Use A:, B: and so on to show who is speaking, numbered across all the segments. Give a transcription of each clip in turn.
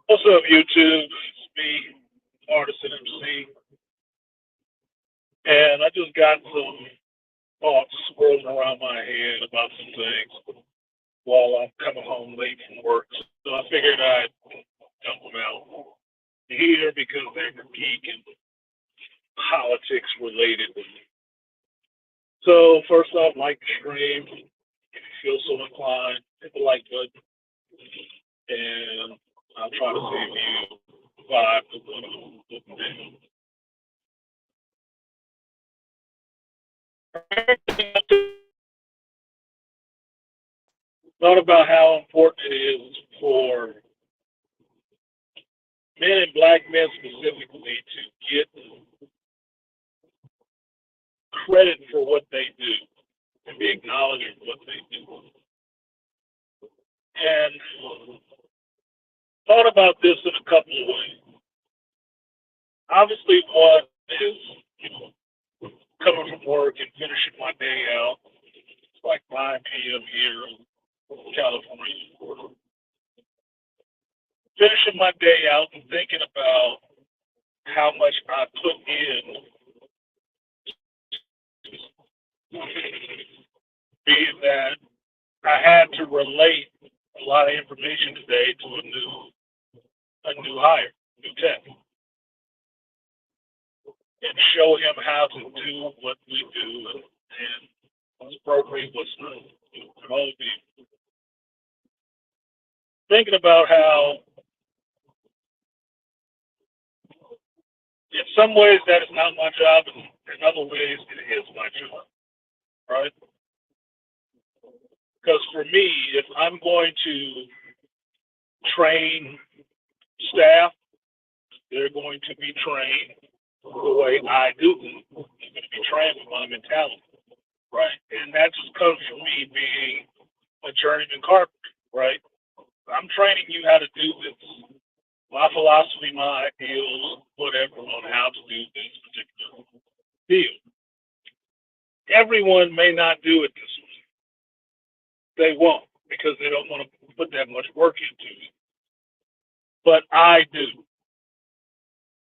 A: What's up, YouTube? It's me, CArtisan MC, and I just got some thoughts swirling around my head about some things while I'm coming home late from work. So I figured I'd dump them out here because they were geek and politics related. So first off, like the stream. If you feel so inclined, hit the like button, and I'll try to save you vibe with what I'm looking at. Thought about how important it is for men and black men specifically to get credit for what they do and be acknowledged for what they do. And thought about this in a couple of ways. Obviously, one is, you know, coming from work and finishing my day out. It's like 9 p.m. here in California. Finishing my day out and thinking about how much I put in, being that I had to relate a lot of information today to a new hire, new tech, and show him how to do what we do and what's appropriate, what's not. And all of you. Thinking about how, in some ways, that is not my job, and in other ways, it is my job, right? Because for me, if I'm going to train staff, they're going to be trained the way I do them. They're going to be trained with my mentality, right? And that just comes from me being a journeyman carpenter, right? I'm training you how to do this. My philosophy, my ideals, whatever, on how to do this particular deal. Everyone may not do it this way. They won't because they don't want to put that much work into it. But I do.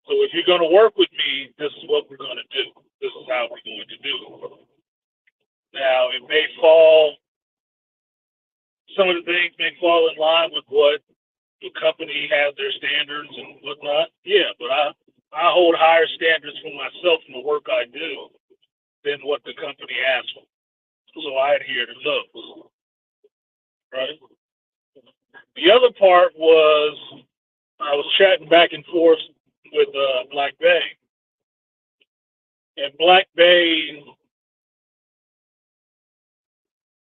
A: So if you're going to work with me, this is what we're going to do. This is how we're going to do it. Now, it may fall, some of the things may fall in line with what the company has their standards and whatnot. Yeah, but I hold higher standards for myself in the work I do than what the company asks for. So I adhere to those. Right? The other part was I was chatting back and forth with Black Bay. And Black Bay,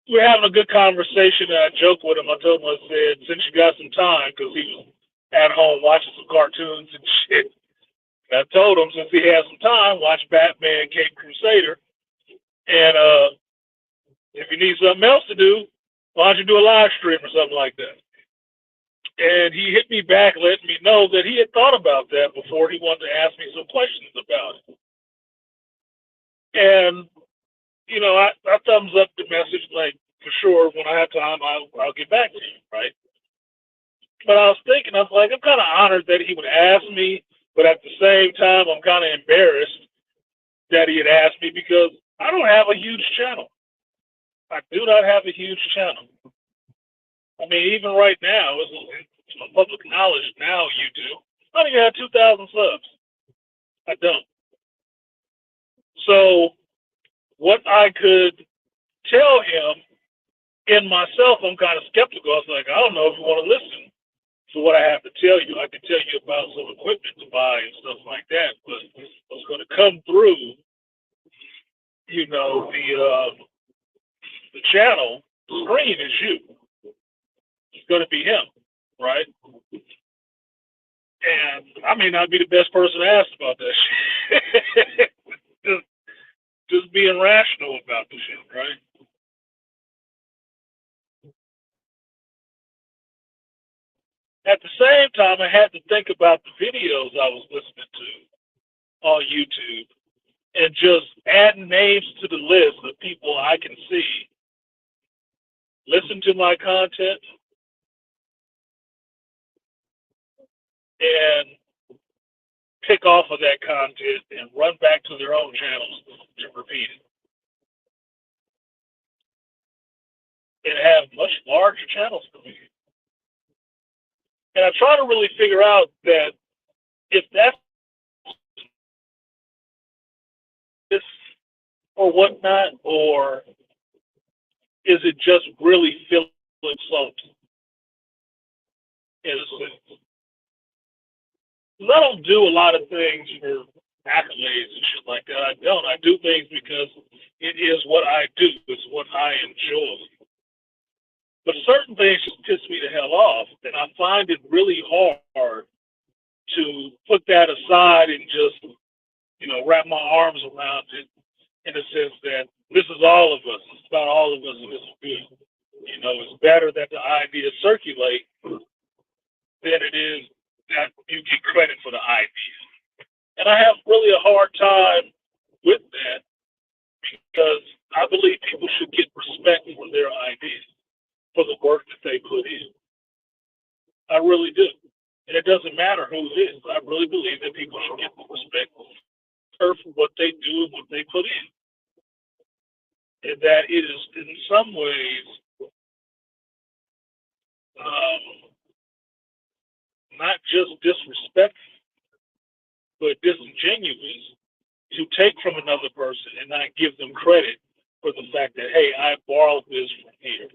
A: we were having a good conversation, and I joked with him. I told him, I said, since you got some time, because he was at home watching some cartoons and shit. And I told him, since he has some time, watch Batman Cape Crusader. And if you need something else to do, why don't you do a live stream or something like that? And he hit me back, letting me know that he had thought about that before. He wanted to ask me some questions about it. And, you know, I thumbs up the message, like, for sure, when I have time, I'll get back to you, right? But I was thinking, I was like, I'm kind of honored that he would ask me, but at the same time, I'm kind of embarrassed that he had asked me because I don't have a huge channel. I do not have a huge channel. I mean, even right now, it's public knowledge now, YouTube, I don't even have 2,000 subs. I don't. So what I could tell him in myself, I'm kind of skeptical. I was like, I don't know if you want to listen to what I have to tell you. I could tell you about some equipment to buy and stuff like that, but what's going to come through, you know, the channel screen is you. It's going to be him, right? And I may not be the best person to ask about that shit. just being rational about the shit, right? At the same time, I had to think about the videos I was listening to on YouTube and just add names to the list of people I can see listen to my content and pick off of that content and run back to their own channels to repeat it and have much larger channels for me. And I try to really figure out that if that's this or whatnot, or is it just really filling slopes in a sense? Because I don't do a lot of things for accolades and shit like that. I don't. I do things because it is what I do. It's what I enjoy. But certain things just piss me the hell off, and I find it really hard to put that aside and just, wrap my arms around it in the sense that this is all of us. It's about all of us, and it's good. It's better that the ideas circulate than it is that you get credit for the idea. And I have really a hard time with that because I believe people should get respect for their ideas, for the work that they put in. I really do. And it doesn't matter who it is. I really believe that people should get respect for what they do and what they put in. And that it is, in some ways, not just disrespectful, but disingenuous to take from another person and not give them credit for the fact that, hey, I borrowed this from here.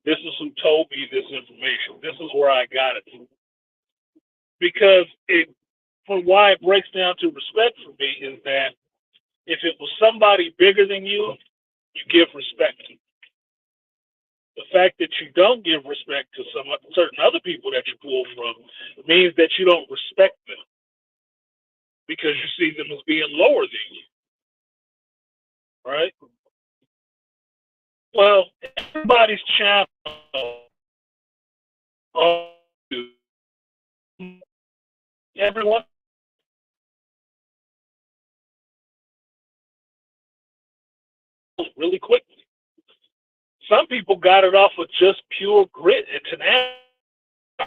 A: This is who told me this information. This is where I got it from. Because for why it breaks down to respect for me is that if it was somebody bigger than you give respect to. The fact that you don't give respect to certain other people that you pull from means that you don't respect them because you see them as being lower than you, right? Well, everybody's channel, everyone really quickly. Some people got it off of just pure grit and tenacity,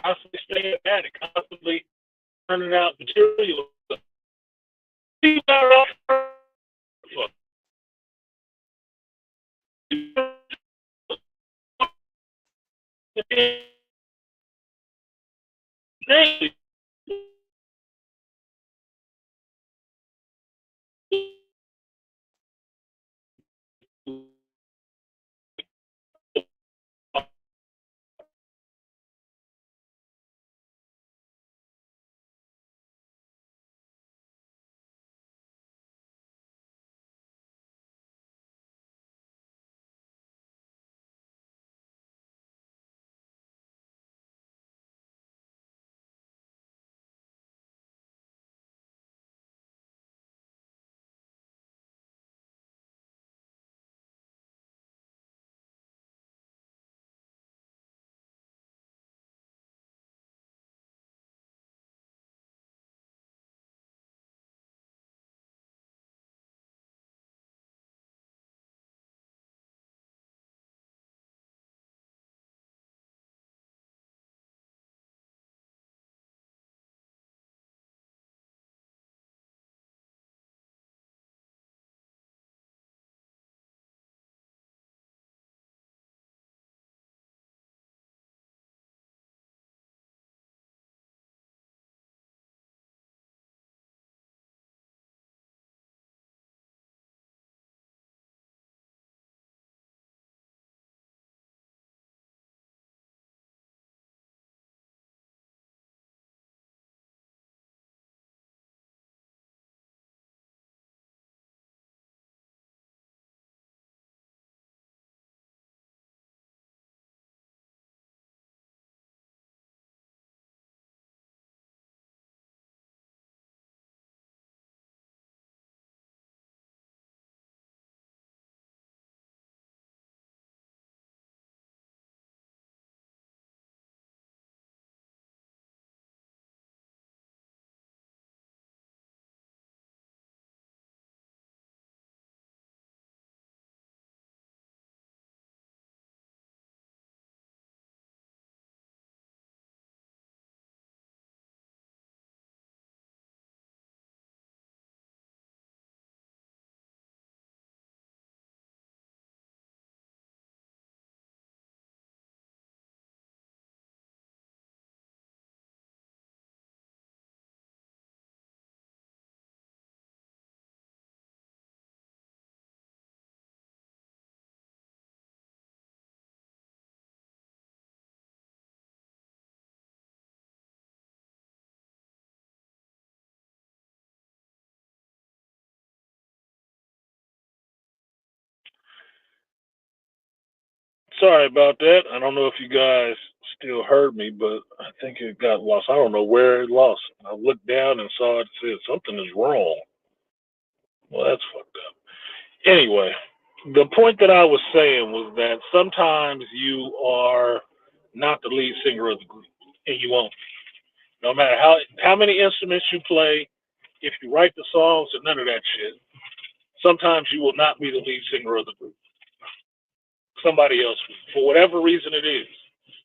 A: constantly staying at it, constantly turning out material. People got it off Sorry about that. I don't know if you guys still heard me, but I think it got lost. I don't know where it lost. I looked down and saw it said something is wrong. Well, that's fucked up. Anyway, the point that I was saying was that sometimes you are not the lead singer of the group, and you won't be. No matter how many instruments you play, if you write the songs and none of that shit, sometimes you will not be the lead singer of the group. Somebody else, for whatever reason it is.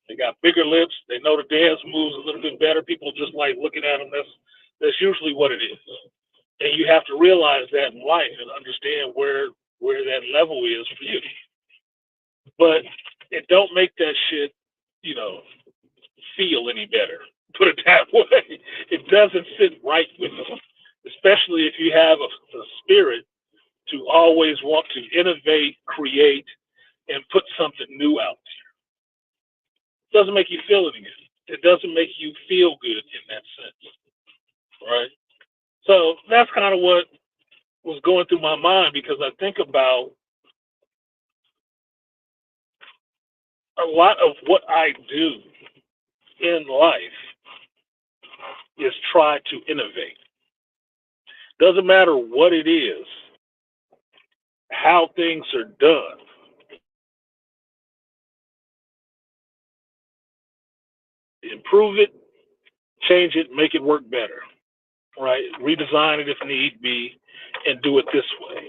A: They got bigger lips. They know the dance moves a little bit better. People just like looking at them. That's usually what it is. And you have to realize that in life and understand where that level is for you. But it don't make that shit, you know, feel any better. Put it that way. It doesn't sit right with you, especially if you have a spirit to always want to innovate, create, and put something new out there. It doesn't make you feel any good. It doesn't make you feel good in that sense, right? So that's kind of what was going through my mind because I think about a lot of what I do in life is try to innovate. Doesn't matter what it is, how things are done. Improve it, change it, make it work better, right? Redesign it if need be, and do it this way.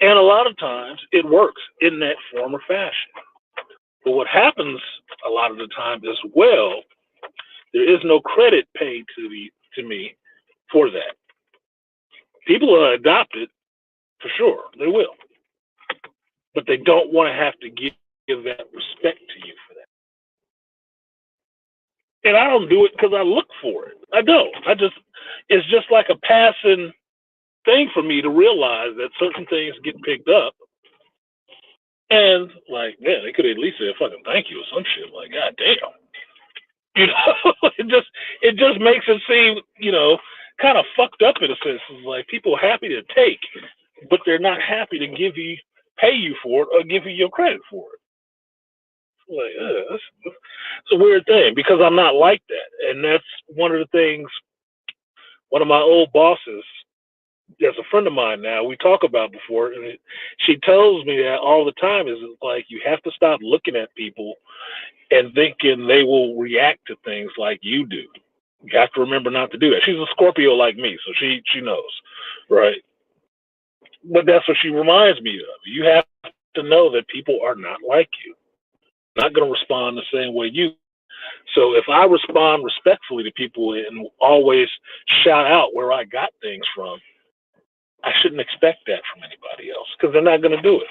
A: And a lot of times it works in that form or fashion. But what happens a lot of the time as well, there is no credit paid to me for that. People will adopt it for sure, they will, but they don't want to have to give that respect to you for that. And I don't do it because I look for it. I don't. It's just like a passing thing for me to realize that certain things get picked up. And like, man, they could at least say a fucking thank you or some shit. Like, god damn. You know, it just makes it seem, kind of fucked up in a sense. It's like people are happy to take, but they're not happy to pay you for it or give you your credit for it. Like, it's a weird thing because I'm not like that. And that's one of the things, one of my old bosses, as a friend of mine now, we talk about before, and she tells me that all the time is like, you have to stop looking at people and thinking they will react to things like you do. You have to remember not to do that. She's a Scorpio like me, so she knows, right? But that's what she reminds me of. You have to know that people are not like you, not going to respond the same way you. So if I respond respectfully to people and always shout out where I got things from, I shouldn't expect that from anybody else because they're not going to do it.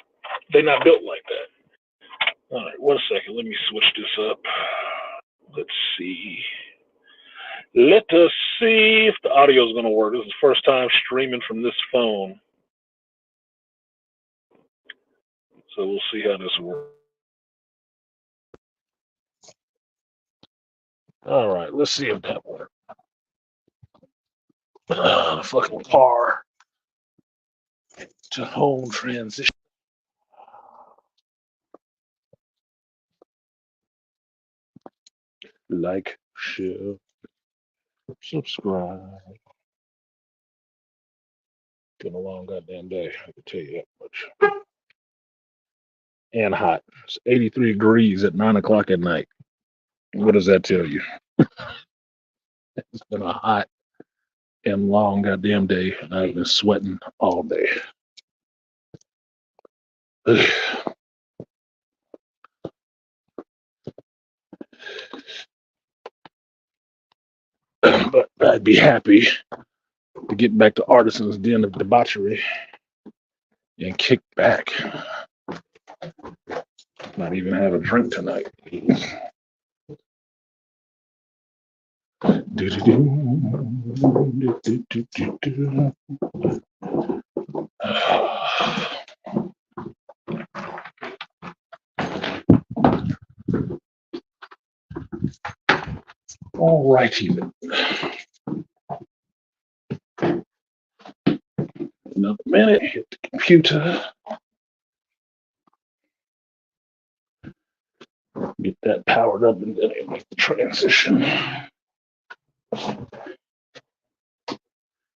A: They're not built like that. All right, 1 second. Let me switch this up. Let's see. Let us see if the audio is going to work. This is the first time streaming from this phone. So we'll see how this works. All right, let's see if that works. Fucking car to home transition. Like, share, subscribe. Been a long goddamn day, I can tell you that much. And hot. It's 83 degrees at 9 o'clock at night. What does that tell you? It's been a hot and long goddamn day, and I've been sweating all day. But I'd be happy to get back to Artisan's Den of Debauchery and kick back. Not even have a drink tonight. All righty then. Another minute, hit the computer. Get that powered up and then it'll make the transition.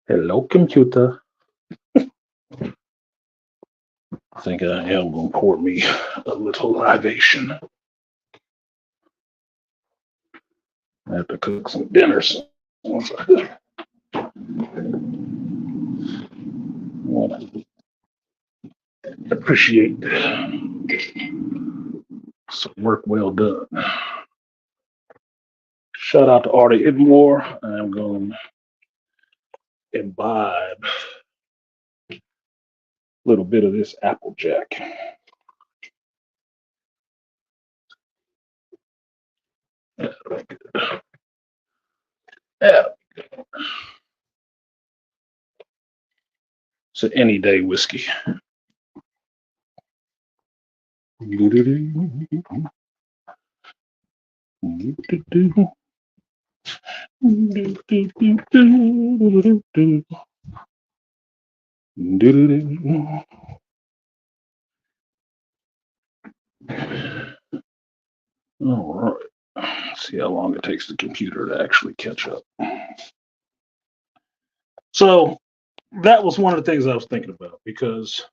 A: Hello, computer. I think I am going to pour me a little libation. I have to cook some dinner soon. Appreciate some work well done. Shout out to Artie Idmore. I'm going to imbibe a little bit of this Applejack. Yeah. It's an any day whiskey. All right. See how long it takes the computer to actually catch up. So that was one of the things I was thinking about, because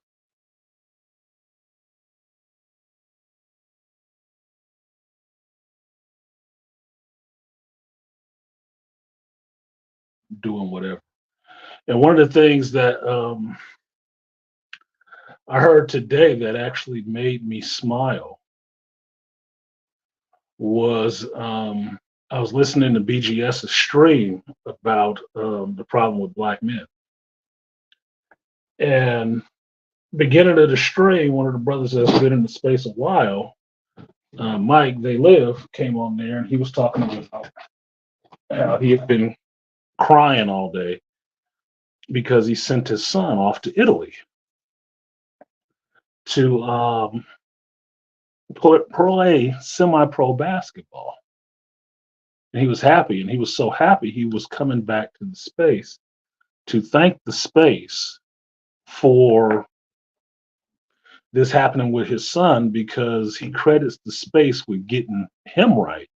A: doing whatever. And one of the things that I heard today that actually made me smile was I was listening to BGS's stream about the problem with black men. And beginning of the stream, one of the brothers that's been in the space a while, Mike, They Live, came on there and he was talking about how he had been crying all day because he sent his son off to Italy to play semi-pro basketball. And he was happy, and he was so happy he was coming back to the space to thank the space for this happening with his son, because he credits the space with getting him right,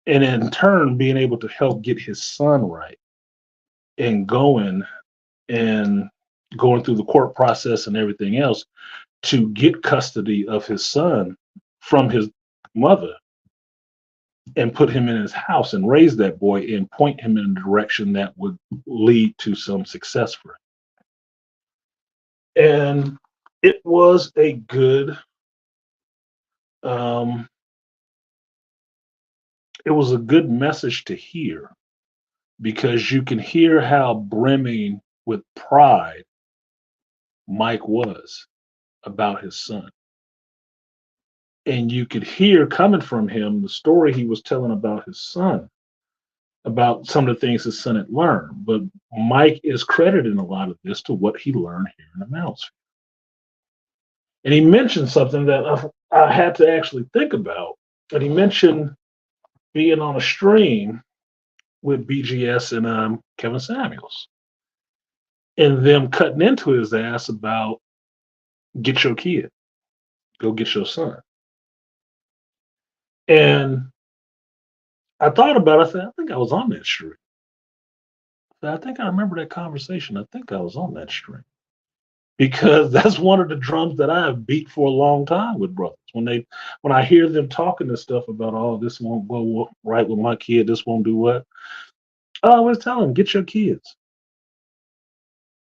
A: and in turn being able to help get his son right, and going through the court process and everything else to get custody of his son from his mother and put him in his house and raise that boy and point him in a direction that would lead to some success for him. And it was a good message to hear, because you can hear how brimming with pride Mike was about his son. And you could hear coming from him the story he was telling about his son, about some of the things his son had learned. But Mike is crediting a lot of this to what he learned here in the Manosphere. And he mentioned something that I had to actually think about. And he mentioned being on a stream with BGS and Kevin Samuels, and them cutting into his ass about get your kid, go get your son. And I thought about it. I said, I think I was on that stream. I think I remember that conversation. I think I was on that stream, because that's one of the drums that I have beat for a long time with brothers. When I hear them talking this stuff about, oh, this won't go right with my kid, this won't do what, I always tell them, get your kids.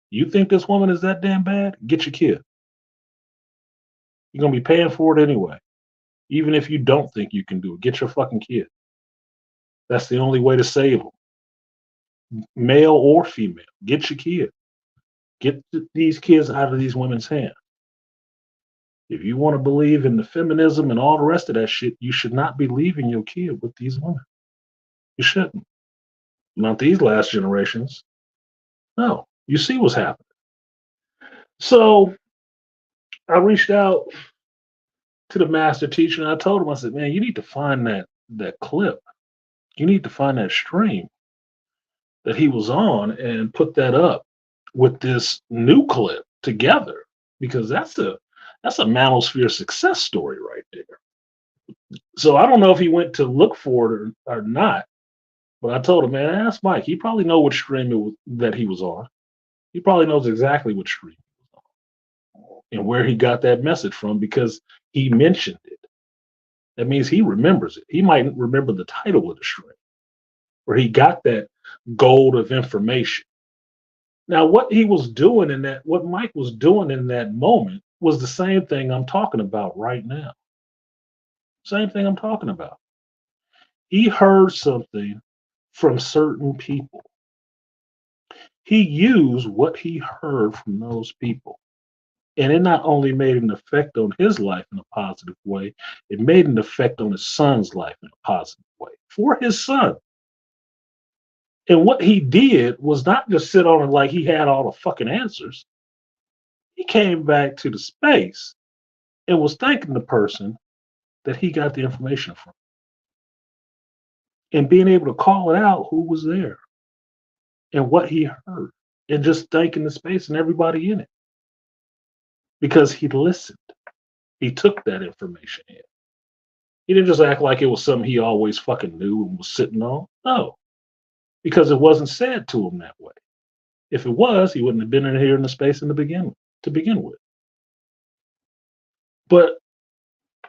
A: You think this woman is that damn bad? Get your kid. You're gonna be paying for it anyway. Even if you don't think you can do it, get your fucking kid. That's the only way to save them, male or female. Get your kid. Get these kids out of these women's hands. If you want to believe in the feminism and all the rest of that shit, you should not be leaving your kid with these women. You shouldn't. Not these last generations. No, you see what's happening. So I reached out to the master teacher and I told him, I said, man, you need to find that clip. You need to find that stream that he was on and put that up with this new clip together, because that's a Manosphere success story right there.
B: So I don't know if he went to look for it or not. But I told him, man, ask Mike. He probably know which stream it was that he was on. He probably knows exactly which stream and where he got that message from because he mentioned it. That means he remembers it. He might remember the title of the stream where he got that gold of information. Now, what he was doing in that, what Mike was doing in that moment was the same thing I'm talking about right now. Same thing I'm talking about. He heard something from certain people. He used what he heard from those people. And it not only made an effect on his life in a positive way, it made an effect on his son's life in a positive way for his son. And what he did was not just sit on it like he had all the fucking answers. He came back to the space and was thanking the person that he got the information from and being able to call it out who was there and what he heard and just thanking the space and everybody in it because he listened. He took that information in. He didn't just act like it was something he always fucking knew and was sitting on. No, because it wasn't said to him that way. If it was, he wouldn't have been in here in the space in the to begin with. But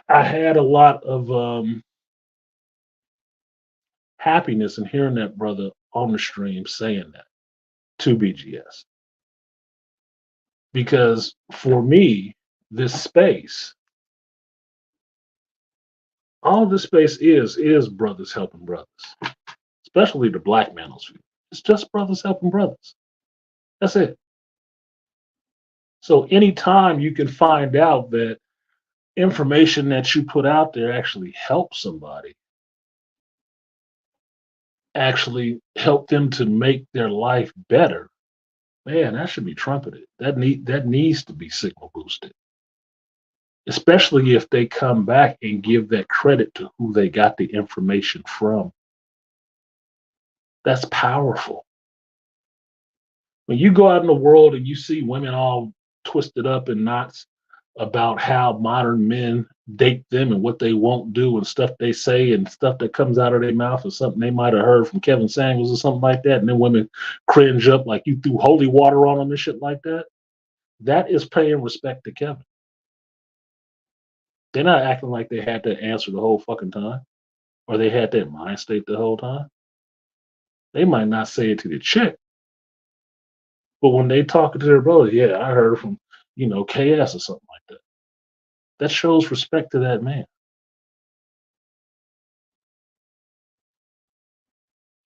B: I had a lot of happiness in hearing that brother on the stream saying that to BGS. Because for me, this space, all this space is brothers helping brothers, especially the black manosphere. It's just brothers helping brothers. That's it. So anytime you can find out that information that you put out there actually helps somebody, actually help them to make their life better, man, that should be trumpeted. That needs to be signal boosted. Especially if they come back and give that credit to who they got the information from. That's powerful. When you go out in the world and you see women all twisted up in knots about how modern men date them and what they won't do and stuff they say and stuff that comes out of their mouth or something they might have heard from Kevin Samuels or something like that, and then women cringe up like you threw holy water on them and shit like that. That is paying respect to Kevin. They're not acting like they had that answer the whole fucking time or they had that mind state the whole time. They might not say it to the chick, but when they talking to their brother, yeah, I heard from, KS or something like that. That shows respect to that man.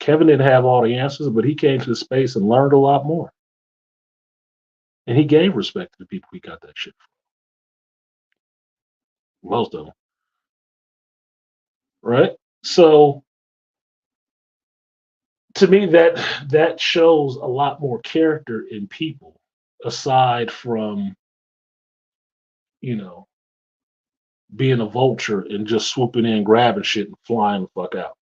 B: Kevin didn't have all the answers, but he came to the space and learned a lot more. And he gave respect to the people he got that shit from. Most of them. Right? So to me that shows a lot more character in people aside from, you know, being a vulture and just swooping in, grabbing shit and flying the fuck out.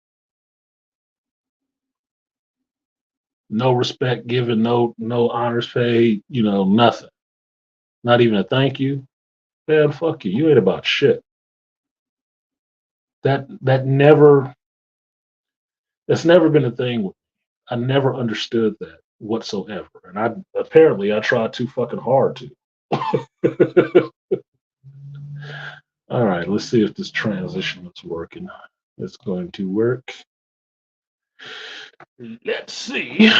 B: No respect given, no honors paid, nothing. Not even a thank you. Man, fuck you. You ain't about shit. That never that's never been a thing with me. I never understood that whatsoever. And I tried too fucking hard to. All right, let's see if this transition is working. It's going to work. Let's see.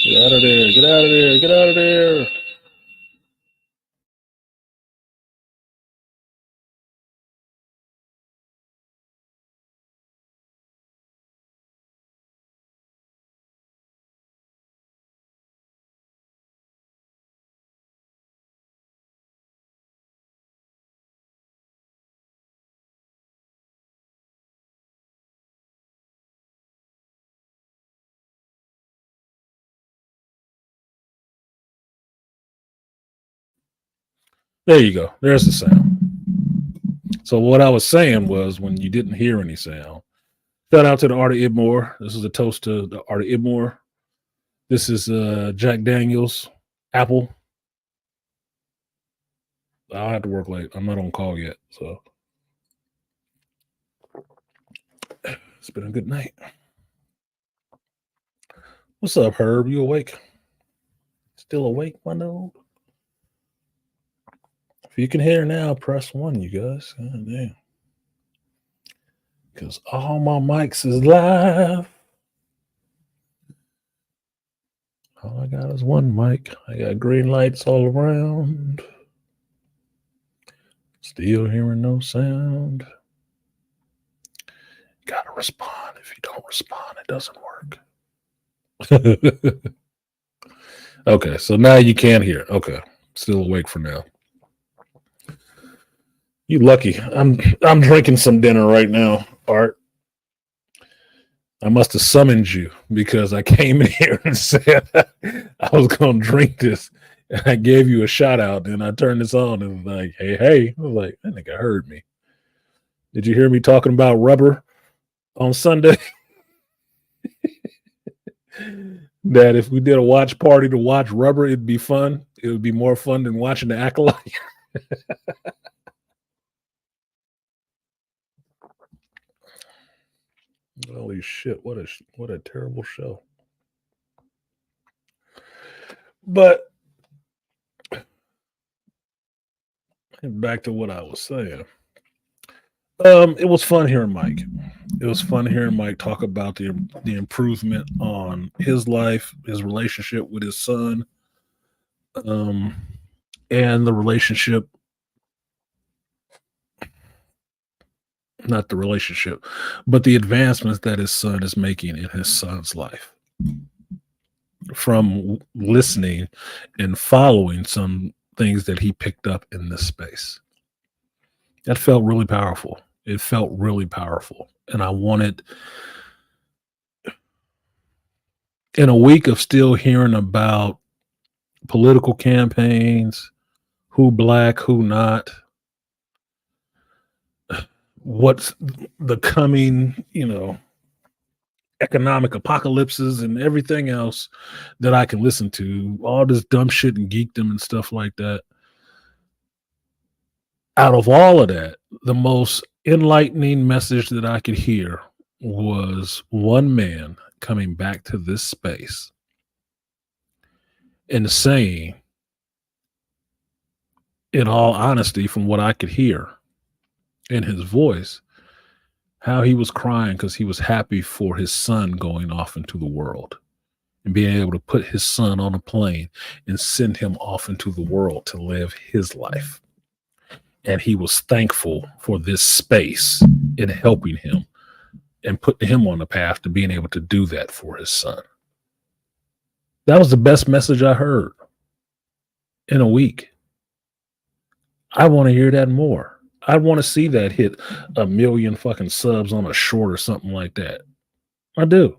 B: Get out of there, get out of there, get out of there. There you go. There's the sound. So what I was saying was when you didn't hear any sound, shout out to the Art of Idmore. This is a toast to the Art of Idmore. This is Jack Daniels, Apple. I'll have to work late. I'm not on call yet. So it's been a good night. What's up, Herb? You awake? Still awake, my dude? If you can hear now, press 1, you guys. God damn. Because all my mics is live. All I got is one mic. I got green lights all around. Still hearing no sound. Gotta respond. If you don't respond, it doesn't work. Okay, so now you can hear. Okay, still awake for now. You lucky. I'm drinking some dinner right now, Art. I must have summoned you because I came in here and said I was going to drink this. And I gave you a shout out and I turned this on and was like, hey. I was like, that nigga heard me. Did you hear me talking about rubber on Sunday? That if we did a watch party to watch rubber, it'd be fun. It would be more fun than watching the Acolyte. Holy shit, what a terrible show. But back to what I was saying. It was fun hearing Mike. It was fun hearing Mike talk about the improvement on his life, his relationship with his son, and the relationship, not the relationship, but the advancements that his son is making in his son's life from listening and following some things that he picked up in this space. That felt really powerful. It felt really powerful. And I wanted, in a week of still hearing about political campaigns, who black, who not, what's the coming, economic apocalypses and everything else that I can listen to, all this dumb shit and geekdom and stuff like that. Out of all of that, the most enlightening message that I could hear was one man coming back to this space and saying, in all honesty, from what I could hear in his voice, how he was crying because he was happy for his son going off into the world and being able to put his son on a plane and send him off into the world to live his life. And he was thankful for this space in helping him and putting him on the path to being able to do that for his son. That was the best message I heard in a week. I want to hear that more. I want to see that hit 1 million fucking subs on a short or something like that. I do.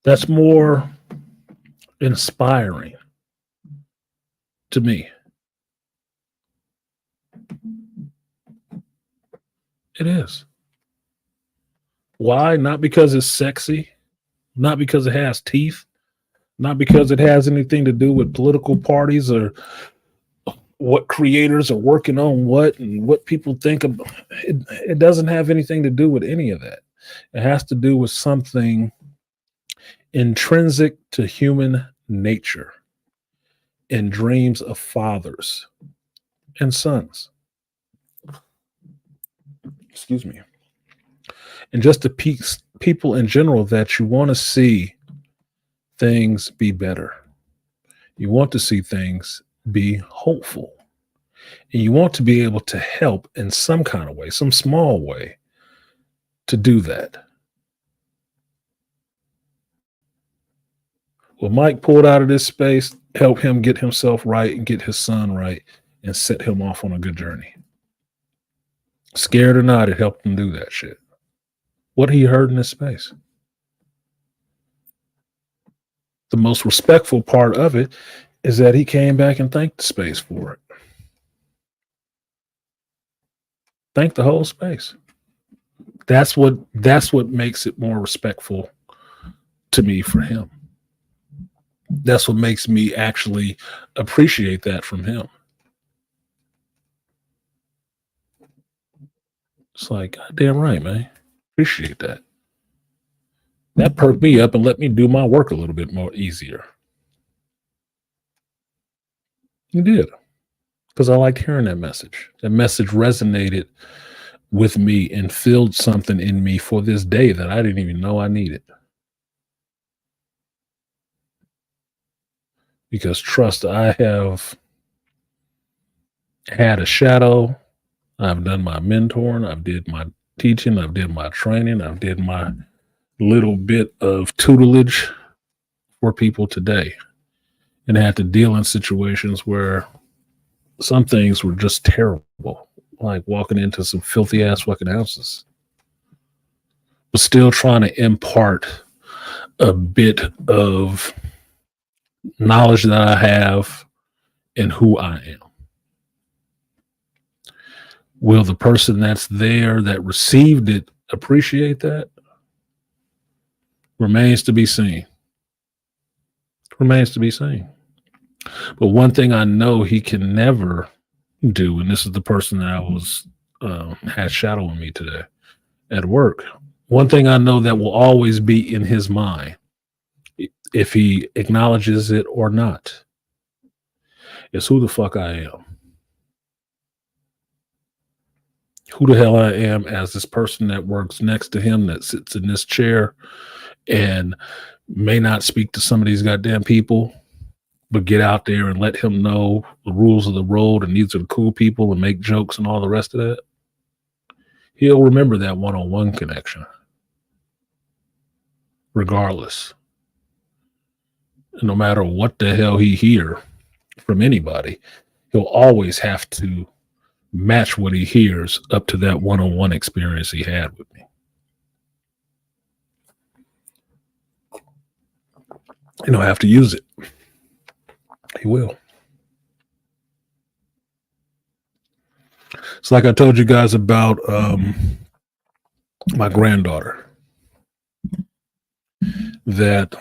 B: That's more inspiring to me. It is. Why? Not because it's sexy, not because it has teeth, not because it has anything to do with political parties or what creators are working on what and what people think of. It doesn't have anything to do with any of that. It has to do with something intrinsic to human nature and dreams of fathers and sons. Excuse me. And just to people in general, that you want to see things be better. You want to see things be hopeful. And you want to be able to help in some kind of way, some small way, to do that. Well, Mike pulled out of this space, help him get himself right and get his son right and set him off on a good journey. Scared or not, it helped him do that shit. What he heard in this space. The most respectful part of it is that he came back and thanked the space for it. Thank the whole space. That's what makes it more respectful to me for him. That's what makes me actually appreciate that from him. It's like, God damn right, man. Appreciate that. That perked me up and let me do my work a little bit more easier. He did. Because I liked hearing that message. That message resonated with me and filled something in me for this day that I didn't even know I needed. Because trust, I have had a shadow. I've done my mentoring. I've did my teaching. I've did my training. I've did my little bit of tutelage for people today. And I had to deal in situations where some things were just terrible, like walking into some filthy ass fucking houses, but still trying to impart a bit of knowledge that I have and who I am. Will the person that's there that received it appreciate that? Remains to be seen. Remains to be seen. But one thing I know he can never do, and this is the person that I was had shadowing me today at work. One thing I know that will always be in his mind, if he acknowledges it or not, is who the fuck I am. Who the hell I am as this person that works next to him, that sits in this chair and may not speak to some of these goddamn people, but get out there and let him know the rules of the road and these are the cool people and make jokes and all the rest of that. He'll remember that one-on-one connection, regardless. No matter what the hell he hear from anybody, he'll always have to match what he hears up to that one-on-one experience he had with me. And he'll have to use it. He will. It's like I told you guys about my granddaughter, that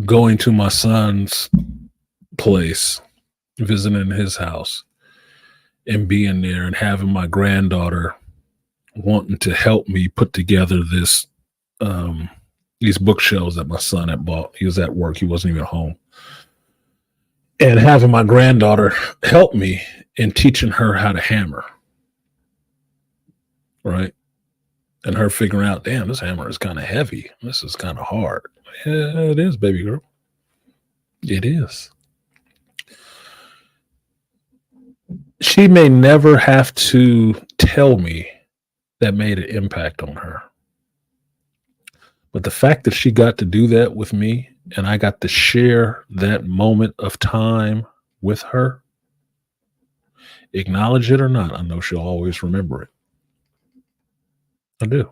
B: going to my son's place, visiting his house, and being there and having my granddaughter wanting to help me put together this these bookshelves that my son had bought. He was at work. He wasn't even home. And having my granddaughter help me in teaching her how to hammer. Right? And her figuring out, damn, this hammer is kind of heavy. This is kind of hard. Yeah, it is, baby girl. It is. She may never have to tell me that made an impact on her. But the fact that she got to do that with me and I got to share that moment of time with her, acknowledge it or not, I know she'll always remember it. I do.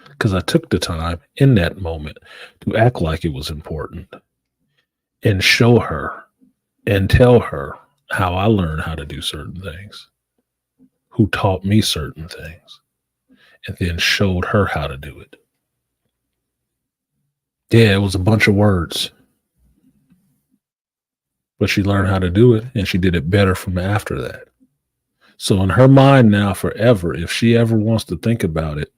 B: Because I took the time in that moment to act like it was important and show her and tell her how I learned how to do certain things, who taught me certain things, and then showed her how to do it. Yeah, it was a bunch of words, but she learned how to do it, and she did it better from after that. So in her mind now, forever, if she ever wants to think about it,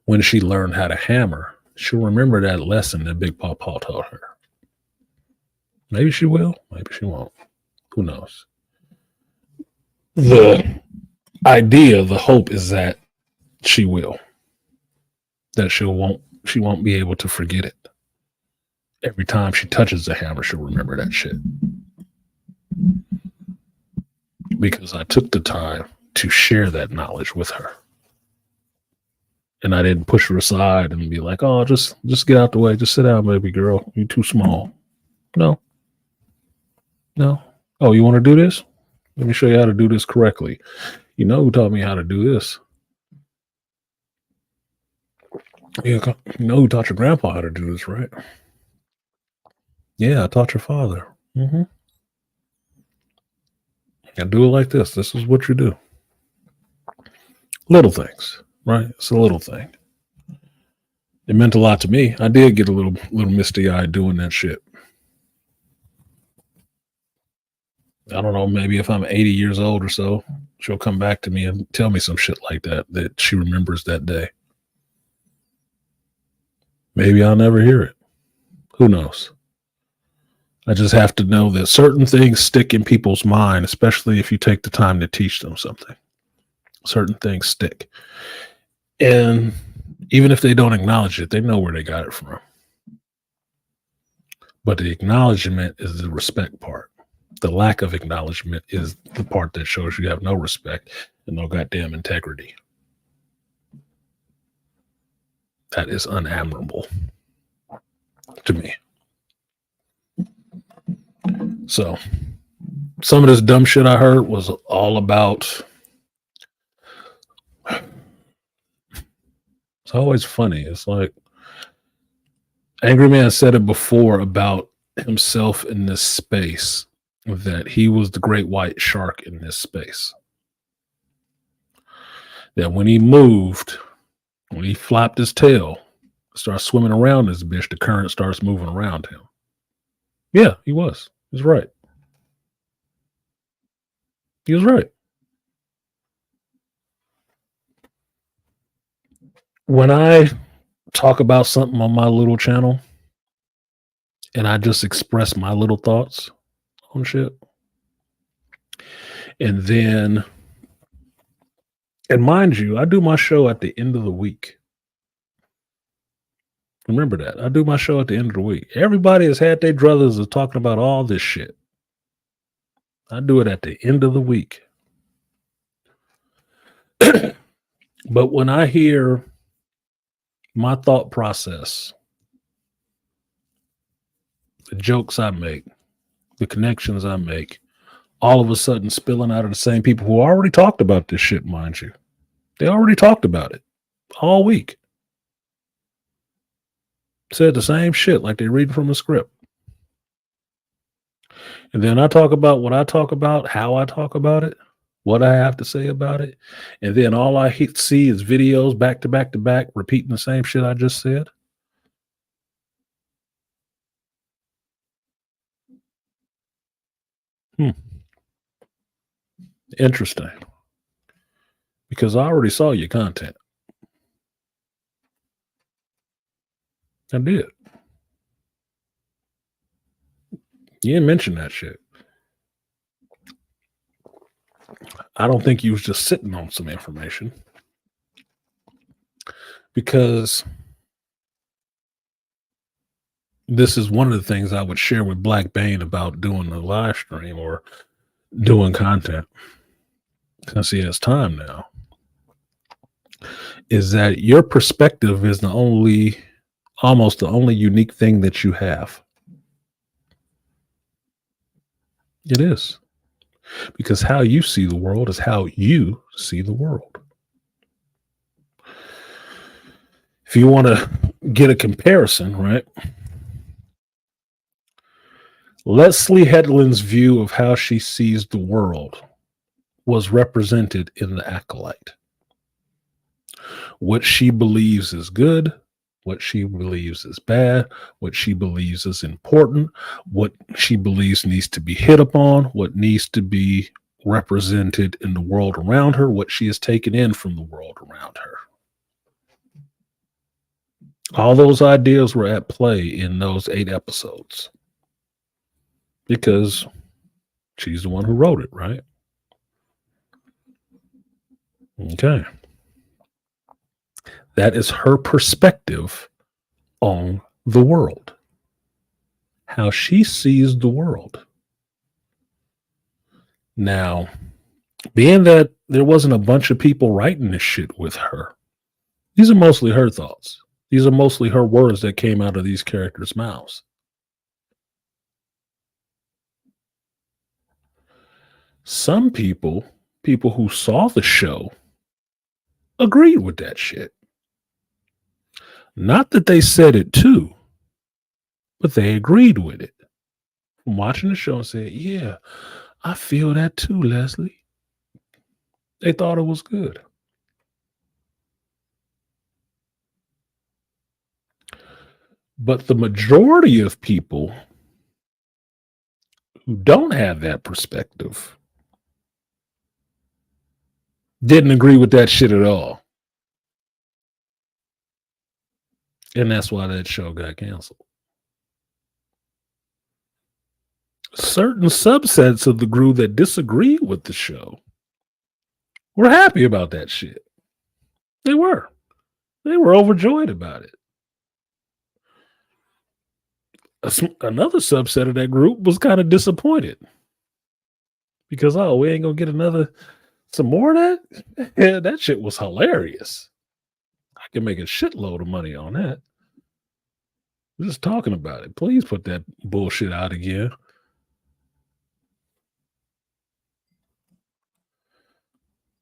B: when she learned how to hammer, she'll remember that lesson that Big Papa taught her. Maybe she will, maybe she won't. Who knows? The idea, the hope is that she will. That she won't be able to forget it. Every time she touches the hammer, she'll remember that shit. Because I took the time to share that knowledge with her. And I didn't push her aside and be like, oh, just get out the way. Just sit down, baby girl. You're too small. No. Oh, you want to do this? Let me show you how to do this correctly. You know who taught me how to do this? Yeah, you know who taught your grandpa how to do this, right? Yeah, I taught your father.
C: Mm-hmm. And do it like this. This is what you do. Little things, right? It's a little thing. It meant a lot to me. I did get a little misty eyed doing that shit. I don't know, maybe if I'm 80 years old or so, she'll come back to me and tell me some shit like that she remembers that day. Maybe I'll never hear it. Who knows? I just have to know that certain things stick in people's mind, especially if you take the time to teach them something. Certain things stick. And even if they don't acknowledge it, they know where they got it from. But the acknowledgement is the respect part. The lack of acknowledgement is the part that shows you have no respect and no goddamn integrity. That is unadmirable to me. So, some of this dumb shit I heard was all about. It's always funny. It's like Angry Man said it before about himself in this space, that he was the great white shark in this space. That when he moved, when he flapped his tail, starts swimming around this bitch, the current starts moving around him. Yeah, he was. He was right. He was right. When I talk about something on my little channel and I just express my little thoughts on shit, and then, and mind you, I do my show at the end of the week. Remember that. I do my show at the end of the week. Everybody has had their druthers of talking about all this shit. I do it at the end of the week. But when I hear my thought process, the jokes I make, the connections I make, all of a sudden spilling out of the same people who already talked about this shit, mind you. They already talked about it all week. Said the same shit like they're reading from a script. And then I talk about what I talk about, how I talk about it, what I have to say about it. And then all I see is videos back to back to back, repeating the same shit I just said. Interesting. Because I already saw your content. I did. You didn't mention that shit. I don't think you was just sitting on some information. Because this is one of the things I would share with Black Bane about doing the live stream or doing content. Since he has time now. Is that your perspective is almost the only unique thing that you have. It is. Because how you see the world is how you see the world. If you want to get a comparison, right? Leslie Headland's view of how she sees the world was represented in The Acolyte. What she believes is good, what she believes is bad, what she believes is important, what she believes needs to be hit upon, what needs to be represented in the world around her, what she has taken in from the world around her. All those ideas were at play in those 8 episodes because she's the one who wrote it, right? Okay. That is her perspective on the world, how she sees the world. Now, being that there wasn't a bunch of people writing this shit with her, these are mostly her thoughts. These are mostly her words that came out of these characters' mouths. Some people who saw the show, agreed with that shit. Not that they said it too, but they agreed with it. from watching the show and said, yeah, I feel that too, Leslie. They thought it was good. But the majority of people who don't have that perspective didn't agree with that shit at all. And that's why that show got canceled. Certain subsets of the group that disagreed with the show were happy about that shit. They were. They were overjoyed about it. Another subset of that group was kind of disappointed because, oh, we ain't gonna get some more of that. Yeah, that shit was hilarious. I can make a shitload of money on that. We're just talking about it. Please put that bullshit out again.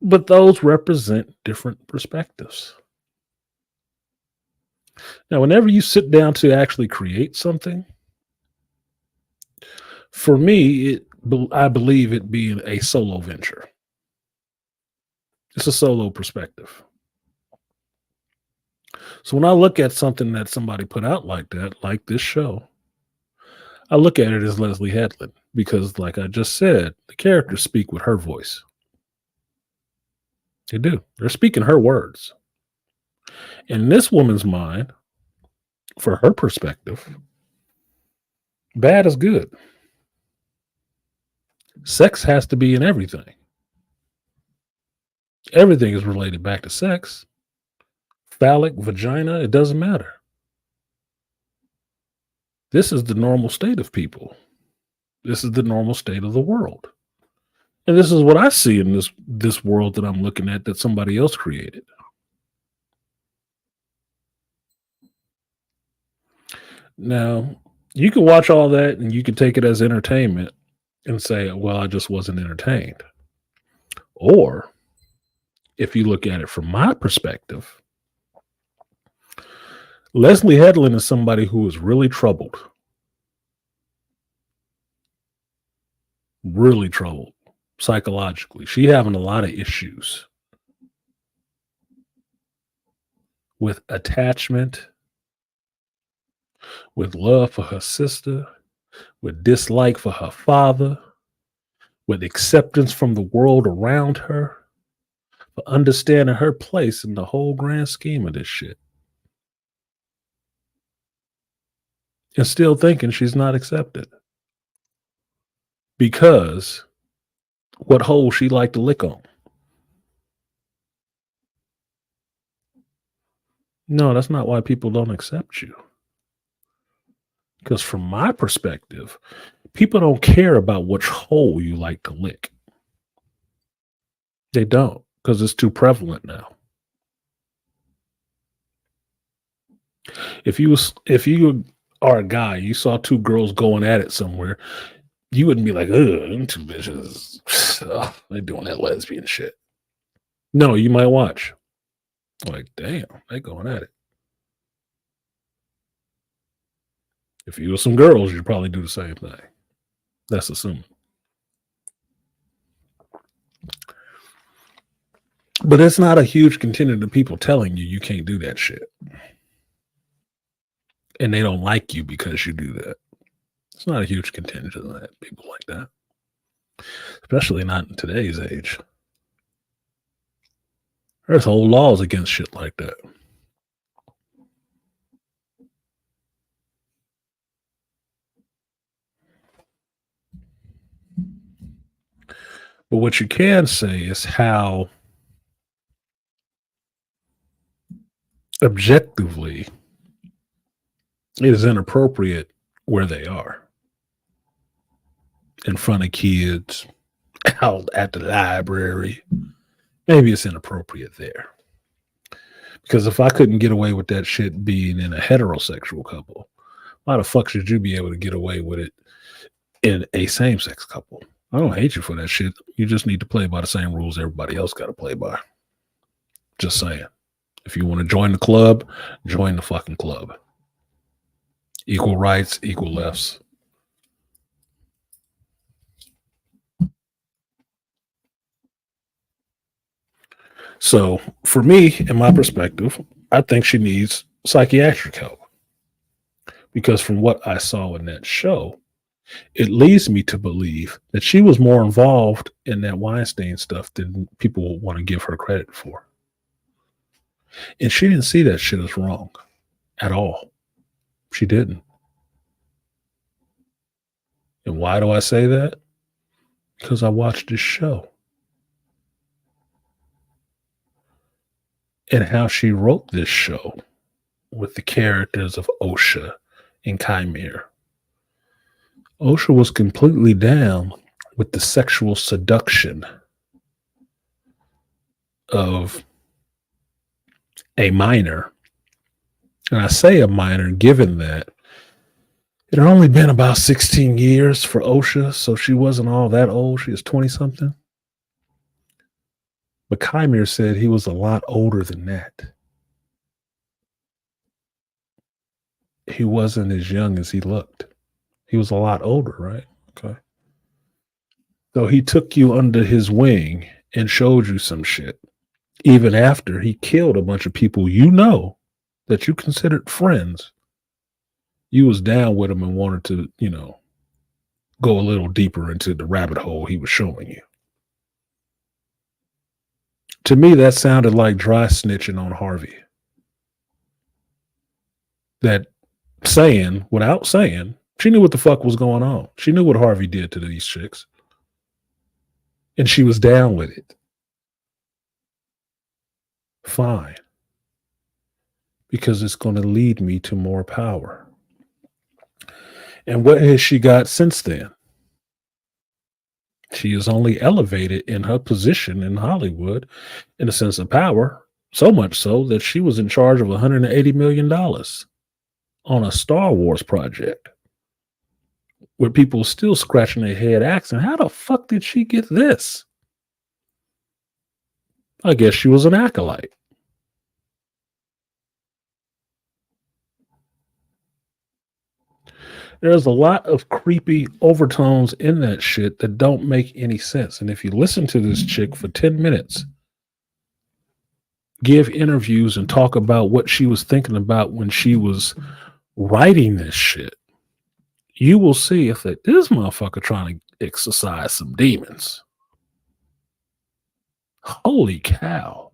C: But those represent different perspectives. Now, whenever you sit down to actually create something, for me, I believe it being a solo venture. It's a solo perspective. So when I look at something that somebody put out like that, like this show, I look at it as Leslie Headland because, like I just said, the characters speak with her voice. They do. They're speaking her words. In this woman's mind, for her perspective, bad is good. Sex has to be in everything. Everything is related back to sex. Phallic, vagina, it doesn't matter. This is the normal state of people. This is the normal state of the world. And this is what I see in this world that I'm looking at that somebody else created. Now, you can watch all that and you can take it as entertainment and say, well, I just wasn't entertained. Or if you look at it from my perspective, Leslie Headland is somebody who is really troubled. Really troubled psychologically. She having a lot of issues with attachment, with love for her sister, with dislike for her father, with acceptance from the world around her, for understanding her place in the whole grand scheme of this shit. And still thinking she's not accepted. Because what hole she like to lick on. No, that's not why people don't accept you. Because from my perspective, people don't care about which hole you like to lick. They don't, because it's too prevalent now. If you are a guy, you saw two girls going at it somewhere, you wouldn't be like, ugh, them two bitches, oh, they're doing that lesbian shit. No, you might watch. Like, damn, they going at it. If you were some girls, you'd probably do the same thing. That's assuming. But it's not a huge contingent of people telling you can't do that shit. And they don't like you because you do that. It's not a huge contingent of that, people like that. Especially not in today's age. There's whole laws against shit like that. But what you can say is how objectively it is inappropriate where they are. In front of kids, out at the library. Maybe it's inappropriate there. Because if I couldn't get away with that shit being in a heterosexual couple, why the fuck should you be able to get away with it in a same-sex couple? I don't hate you for that shit. You just need to play by the same rules everybody else got to play by. Just saying. If you want to join the club, join the fucking club. Equal rights, equal lefts. So for me, in my perspective, I think she needs psychiatric help because from what I saw in that show, it leads me to believe that she was more involved in that Weinstein stuff than people want to give her credit for. And she didn't see that shit as wrong at all. She didn't. And why do I say that? Because I watched this show. And how she wrote this show with the characters of Osha and Chimere. Osha was completely down with the sexual seduction of a minor. And I say a minor given that it had only been about 16 years for Osha, so she wasn't all that old. She was 20 something. But Chimere said he was a lot older than that. He wasn't as young as he looked. He was a lot older, right? Okay. So he took you under his wing and showed you some shit. Even after he killed a bunch of people you know that you considered friends, you was down with him and wanted to, go a little deeper into the rabbit hole he was showing you. To me, that sounded like dry snitching on Harvey. That saying, without saying, she knew what the fuck was going on. She knew what Harvey did to these chicks. And she was down with it. Fine. Because it's going to lead me to more power. And what has she got since then? She is only elevated in her position in Hollywood in a sense of power, so much so that she was in charge of $180 million on a Star Wars project where people still scratching their head asking, how the fuck did she get this? I guess she was an acolyte. There's a lot of creepy overtones in that shit that don't make any sense. And if you listen to this chick for 10 minutes, give interviews and talk about what she was thinking about when she was writing this shit, you will see if that this motherfucker trying to exercise some demons. Holy cow.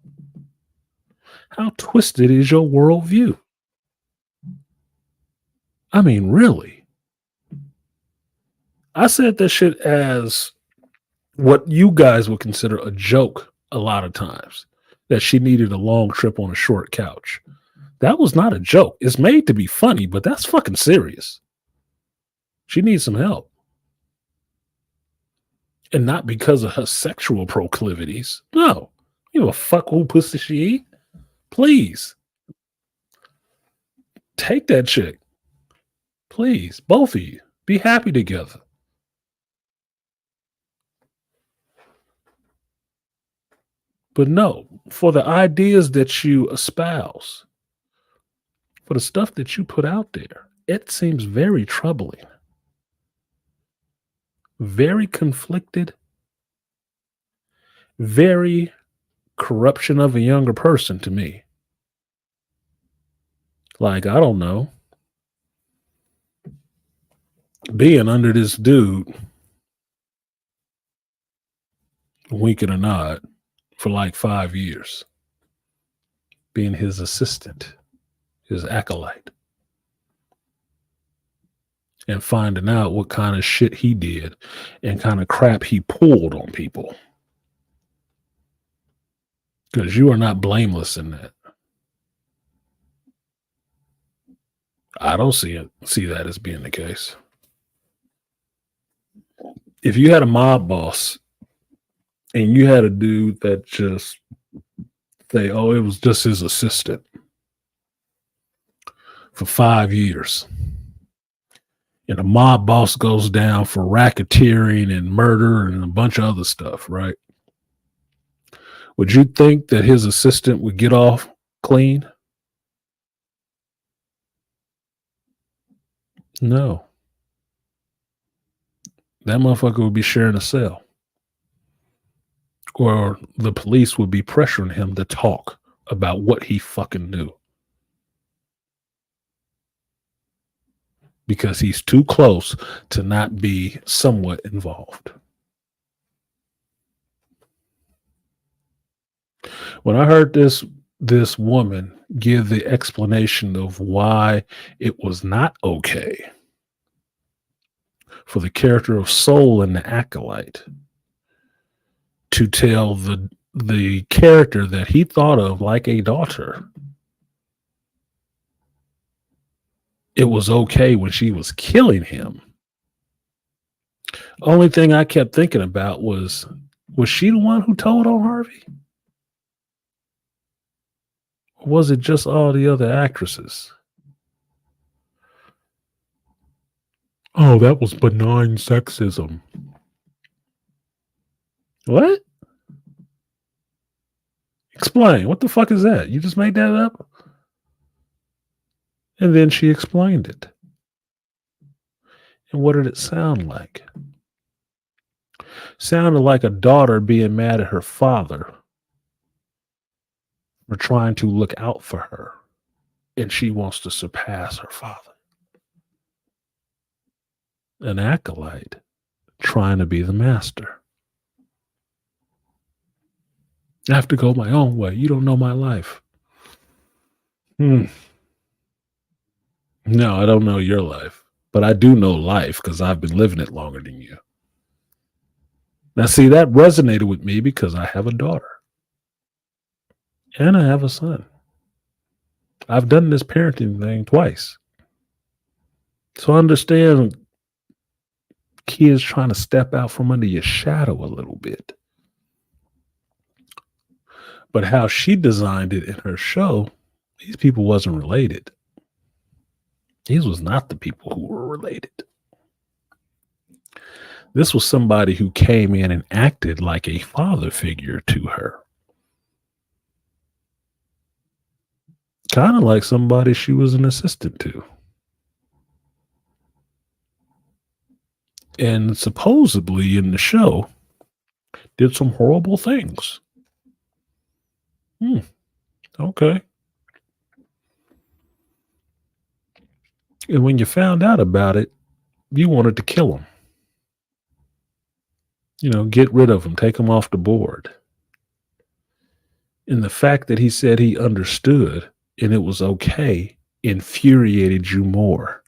C: How twisted is your worldview? I mean, really? I said that shit as what you guys would consider a joke a lot of times, that she needed a long trip on a short couch. That was not a joke. It's made to be funny, but that's fucking serious. She needs some help. And not because of her sexual proclivities. No. You know, fuck who pussy she eat. Please. Take that chick. Please. Both of you. Be happy together. But no, for the ideas that you espouse, for the stuff that you put out there, it seems very troubling, very conflicted, very corruption of a younger person to me. Like, I don't know, being under this dude, wink and a nod, for like 5 years, being his assistant, his acolyte, and finding out what kind of shit he did and kind of crap he pulled on people. Because you are not blameless in that. I don't see that as being the case. If you had a mob boss and you had a dude that just say, oh, it was just his assistant for 5 years, and the mob boss goes down for racketeering and murder and a bunch of other stuff, right? Would you think that his assistant would get off clean? No. That motherfucker would be sharing a cell. or the police would be pressuring him to talk about what he fucking knew. Because he's too close to not be somewhat involved. When I heard this woman give the explanation of why it was not okay for the character of Soul in The Acolyte to tell the character that he thought of like a daughter it was okay when she was killing him. Only thing I kept thinking about was she the one who told on Harvey? Or was it just all the other actresses? Oh, that was benign sexism. What? Explain. What the fuck is that? You just made that up? And then she explained it. And what did it sound like? Sounded like a daughter being mad at her father for trying to look out for her. And she wants to surpass her father. An acolyte trying to be the master. I have to go my own way. You don't know my life. No, I don't know your life. But I do know life because I've been living it longer than you. Now, see, that resonated with me because I have a daughter. And I have a son. I've done this parenting thing twice. So I understand kids trying to step out from under your shadow a little bit. But how she designed it in her show, these people wasn't related. These was not the people who were related. This was somebody who came in and acted like a father figure to her. Kind of like somebody she was an assistant to. And supposedly in the show, did some horrible things. Okay. And when you found out about it, you wanted to kill him. You know, get rid of him, take him off the board. And the fact that he said he understood and it was okay infuriated you more.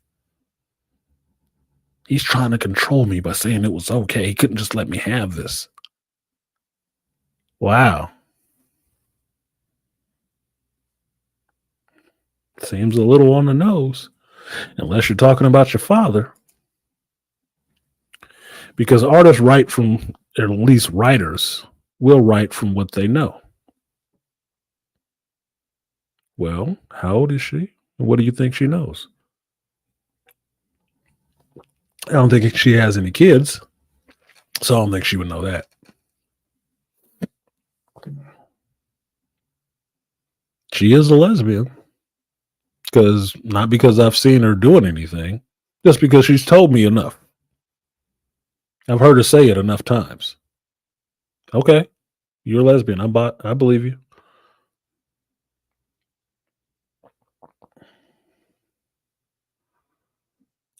C: He's trying to control me by saying it was okay. He couldn't just let me have this. Wow. Seems a little on the nose, unless you're talking about your father. Because artists write from, or at least writers, will write from what they know. Well, how old is she? What do you think she knows? I don't think she has any kids, so I don't think she would know that. She is a lesbian. Not because I've seen her doing anything, just because she's told me enough. I've heard her say it enough times. Okay, you're a lesbian. I believe you.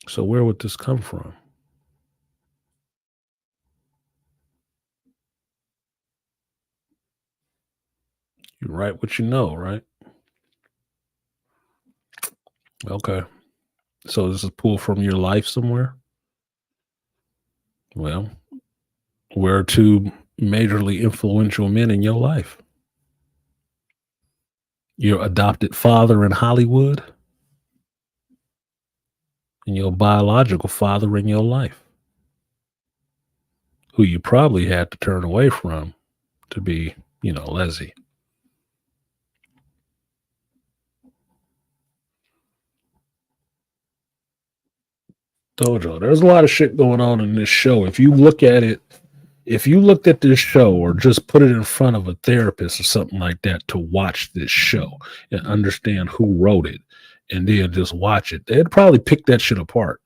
C: So where would this come from? You write what you know, right? Okay. So this is pulled from your life somewhere? Well, where are two majorly influential men in your life? Your adopted father in Hollywood and your biological father in your life, who you probably had to turn away from to be, Leslie. Told you, there's a lot of shit going on in this show. If you looked at this show or just put it in front of a therapist or something like that to watch this show and understand who wrote it and then just watch it, they'd probably pick that shit apart.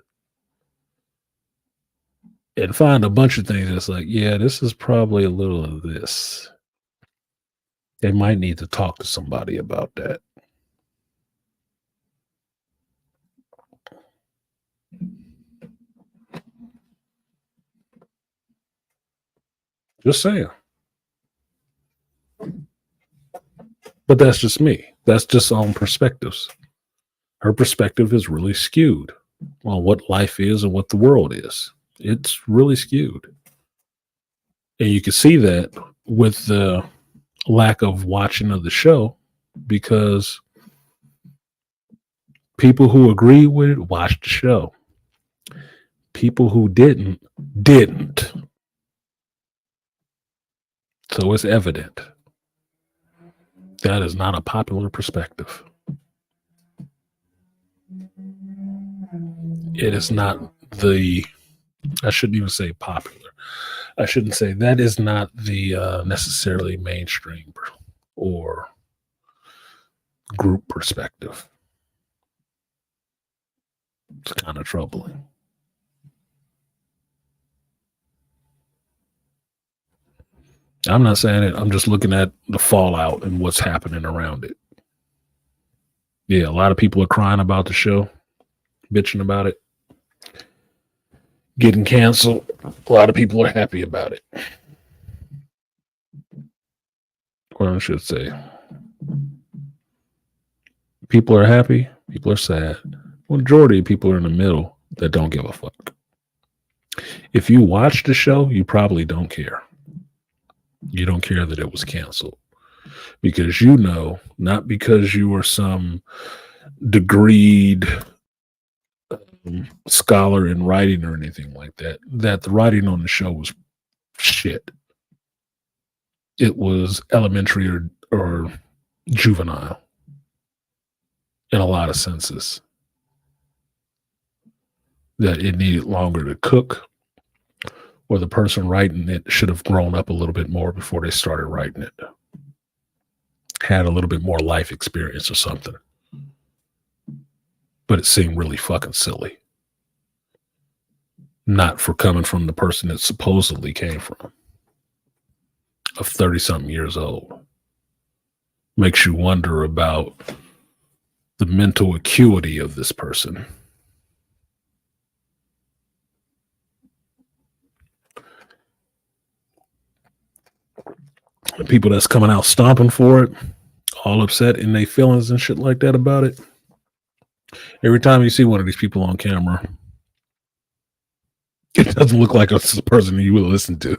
C: and find a bunch of things that's like, yeah, this is probably a little of this. They might need to talk to somebody about that. Just saying. But that's just me. That's just on perspectives. Her perspective is really skewed on what life is and what the world is. It's really skewed. And you can see that with the lack of watching of the show, because people who agree with it watched the show. People who didn't. So it's evident that is not a popular perspective. It is not I shouldn't even say popular. I shouldn't say that is not the necessarily mainstream or group perspective. It's kind of troubling. I'm not saying it. I'm just looking at the fallout and what's happening around it. Yeah, a lot of people are crying about the show, bitching about it, getting canceled. A lot of people are happy about it. Well, I should say, people are happy, people are sad. Majority of people are in the middle that don't give a fuck. If you watch the show, you probably don't care. You don't care that it was canceled because you know, not because you were some degreed scholar in writing or anything like that, that the writing on the show was shit. It was elementary or juvenile in a lot of senses. That it needed longer to cook, or the person writing it should have grown up a little bit more before they started writing it. Had a little bit more life experience or something. But it seemed really fucking silly. Not for coming from the person it supposedly came from. Of 30-something years old. Makes you wonder about the mental acuity of this person. The people that's coming out stomping for it, all upset in their feelings and shit like that about it. Every time you see one of these people on camera, it doesn't look like a person you would listen to.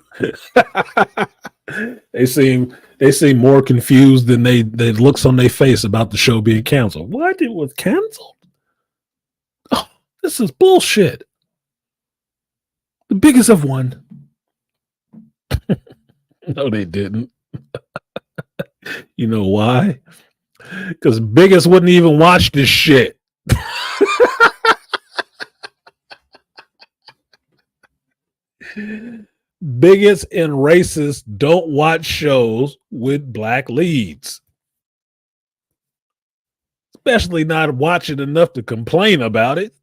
C: They seem more confused than they looks on their face about the show being canceled. What? It was canceled? Oh, this is bullshit. The biggest of one. No, they didn't. You know why? Because biggest wouldn't even watch this shit. Bigots and racists don't watch shows with black leads. Especially not watching enough to complain about it.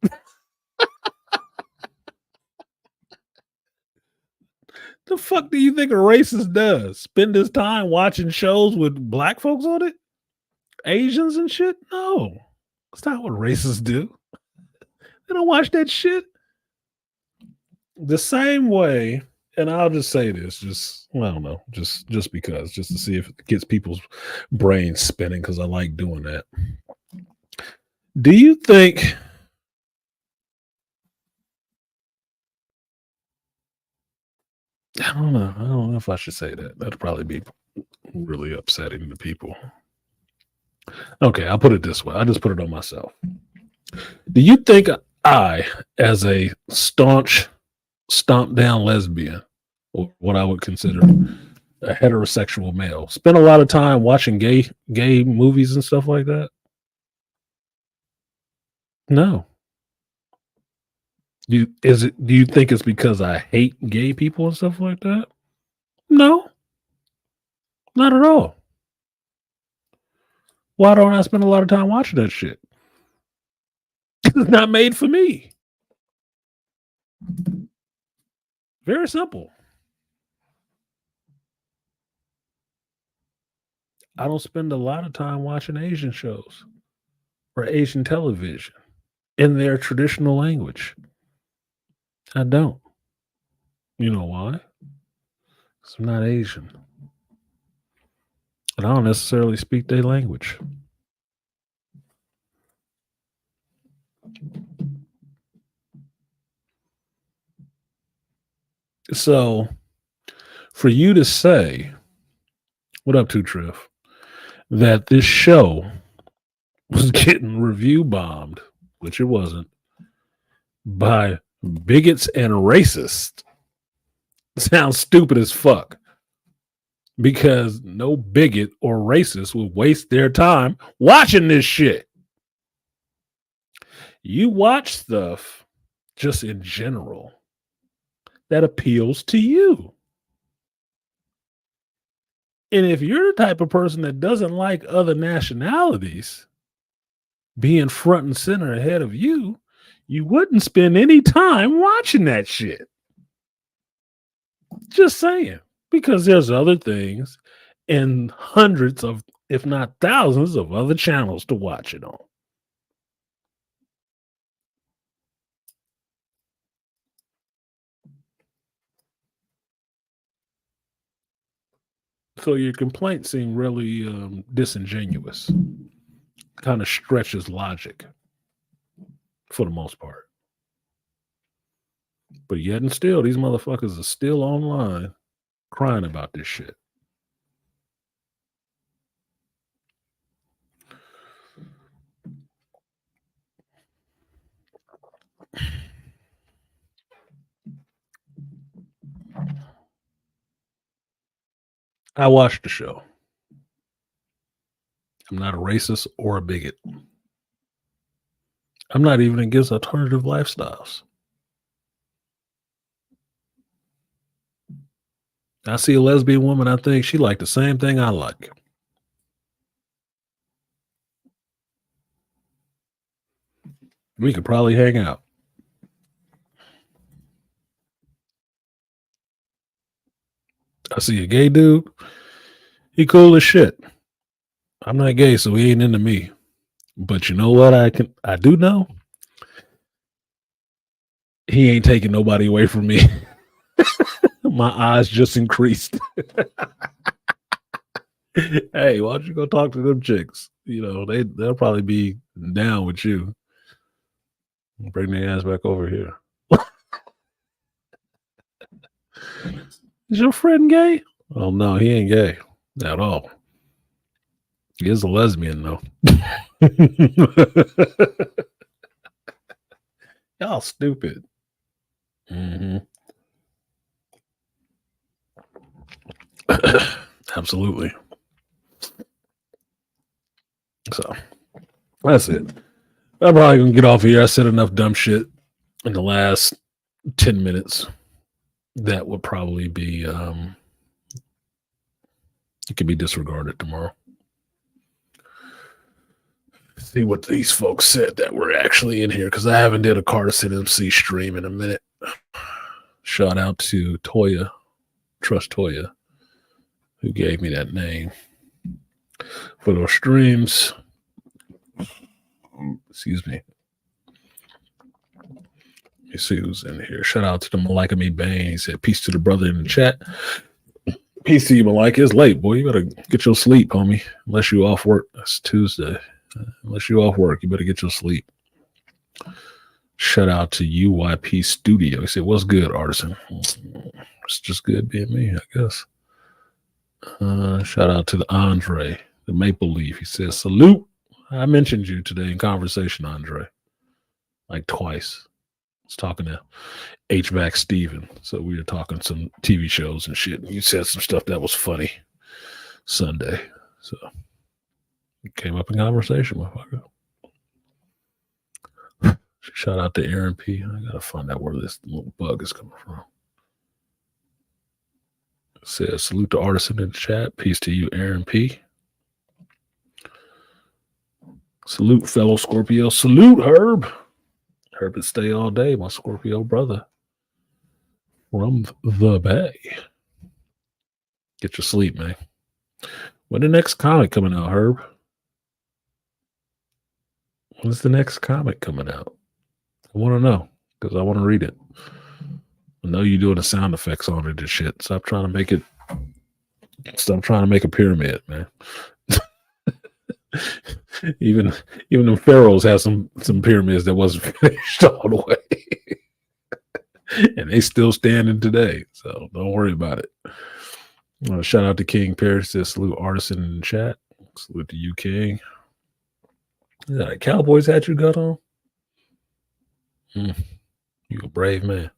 C: The fuck do you think a racist does? Spend his time watching shows with black folks on it? Asians and shit? No. That's not what racists do. They don't watch that shit. The same way, and I'll just say this, I don't know, just because, just to see if it gets people's brains spinning, because I like doing that. Do you think I don't know if I should say that. That'd probably be really upsetting to people. Okay, I'll put it this way. I'll just put it on myself. Do you think I, as a staunch, stomped down lesbian, or what I would consider a heterosexual male, spend a lot of time watching gay movies and stuff like that? No. Do you think it's because I hate gay people and stuff like that? No. Not at all. Why don't I spend a lot of time watching that shit? It's not made for me. Very simple. I don't spend a lot of time watching Asian shows or Asian television in their traditional language. I don't. You know why? Because I'm not Asian. And I don't necessarily speak their language. So for you to say, what up to Triff, that this show was getting review bombed, which it wasn't, by bigots and racists, sounds stupid as fuck. Because no bigot or racist would waste their time watching this shit. You watch stuff just in general that appeals to you. And if you're the type of person that doesn't like other nationalities being front and center ahead of you, you wouldn't spend any time watching that shit. Just saying. Because there's other things and hundreds of, if not thousands of other channels to watch it on. So your complaints seem really disingenuous. Kind of stretches logic for the most part. But yet and still, these motherfuckers are still online crying about this shit. I watched the show. I'm not a racist or a bigot. I'm not even against alternative lifestyles. I see a lesbian woman, I think she like the same thing I like. We could probably hang out. I see a gay dude. He cool as shit. I'm not gay, so he ain't into me. But you know what I do know? He ain't taking nobody away from me. My eyes just increased. Hey, why don't you go talk to them chicks? You know, they'll probably be down with you. Bring their ass back over here. Is your friend gay? Oh no, he ain't gay at all. He is a lesbian though. Y'all stupid. Mm-hmm. Absolutely. So that's it. I'm probably gonna get off here. I said enough dumb shit in the last 10 minutes. That would probably be it could be disregarded tomorrow. See what these folks said that were actually in here, because I haven't did a CArtisan MC stream in a minute. Shout out to Toya, Trust Toya, who gave me that name for those streams. Excuse me. Let me see who's in here. Shout out to the Malika Me Bane. He said, peace to the brother in the chat. Peace to you, Malika. It's late, boy. You better get your sleep, homie. Unless you off work. It's Tuesday. Unless you off work, you better get your sleep. Shout out to UYP Studio. He said, what's good, Artisan? It's just good being me, I guess. Shout out to the Andre, the Maple Leaf. He says, salute. I mentioned you today in conversation, Andre. Like twice. I was talking to HVAC Steven. So we were talking some TV shows and shit. And you said some stuff that was funny Sunday. So it came up in conversation, motherfucker. Shout out to Aaron P. I gotta find out where this little bug is coming from. It says, salute to Artisan in the chat. Peace to you, Aaron P. Salute, fellow Scorpio. Salute, Herb. Herb would stay all day, my Scorpio brother. from the Bay. Get your sleep, man. When the next comic coming out, Herb? When's the next comic coming out? I want to know because I want to read it. I know you're doing the sound effects on it and shit. Stop trying to make it. Stop trying to make a pyramid, man. even the pharaohs have some pyramids that wasn't finished all the way, and they still standing today. So don't worry about it. Shout out to King Paris. Says salute artisan in the chat. Salute to you, King. Is that a Cowboys hat you got on? You a brave man.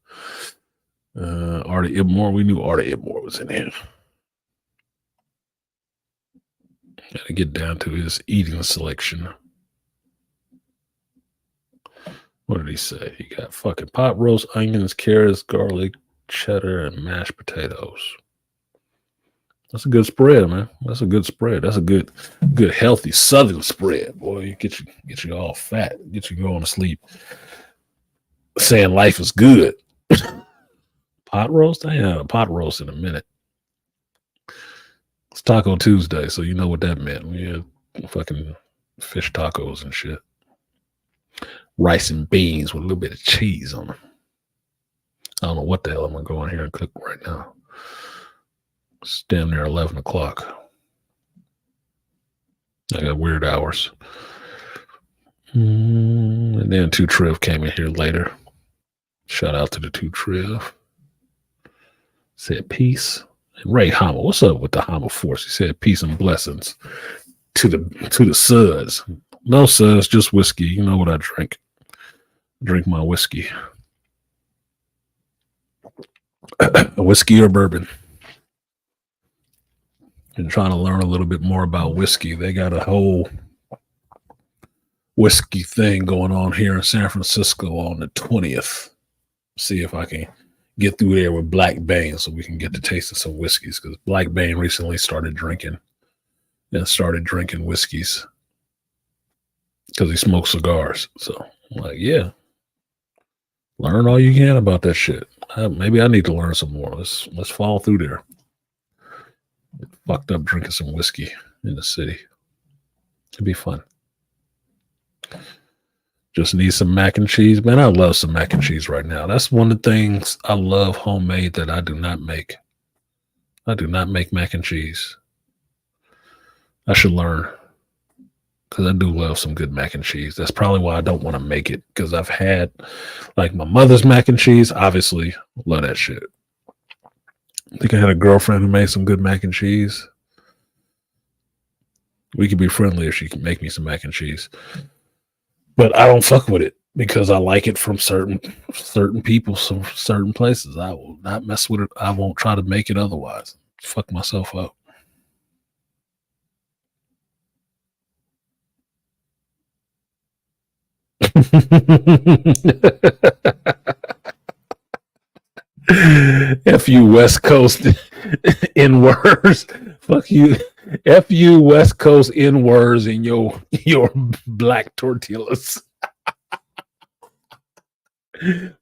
C: Artie Ibmore. We knew Artie Ibmore was in here. Got to get down to his eating selection. What did he say? He got fucking pot roast, onions, carrots, garlic, cheddar, and mashed potatoes. That's a good spread, man. That's a good spread. That's a good healthy Southern spread, boy. You get you all fat, get you going to sleep, saying life is good. Pot roast? I ain't had a pot roast in a minute. It's Taco Tuesday, so you know what that meant. We had fucking fish tacos and shit. Rice and beans with a little bit of cheese on them. I don't know what the hell I'm going to go in here and cook right now. It's damn near 11 o'clock. I got weird hours. And then 2 Triv came in here later. Shout out to the 2 Triv. Said peace. Ray Hama, what's up with the Hama Force? He said peace and blessings to the suds. No suds, just whiskey. You know what I drink. Drink my whiskey. Whiskey or bourbon. And trying to learn a little bit more about whiskey. They got a whole whiskey thing going on here in San Francisco on the 20th. See if I can get through there with Black Bane so we can get the taste of some whiskeys, because Black Bane recently started drinking whiskeys because he smokes cigars. So I'm like, yeah, learn all you can about that shit. Maybe I need to learn some more. Let's fall through there. Get fucked up drinking some whiskey in the city. It'd be fun. Just need some mac and cheese. Man, I love some mac and cheese right now. That's one of the things I love homemade that I do not make. I do not make mac and cheese. I should learn, because I do love some good mac and cheese. That's probably why I don't want to make it, because I've had like my mother's mac and cheese. Obviously, love that shit. I think I had a girlfriend who made some good mac and cheese. We could be friendly if she can make me some mac and cheese. But I don't fuck with it because I like it from certain people, some certain places. I will not mess with it. I won't try to make it otherwise. Fuck myself up. F you West Coast N-words. Fuck you. F you West Coast N-words and your black tortillas.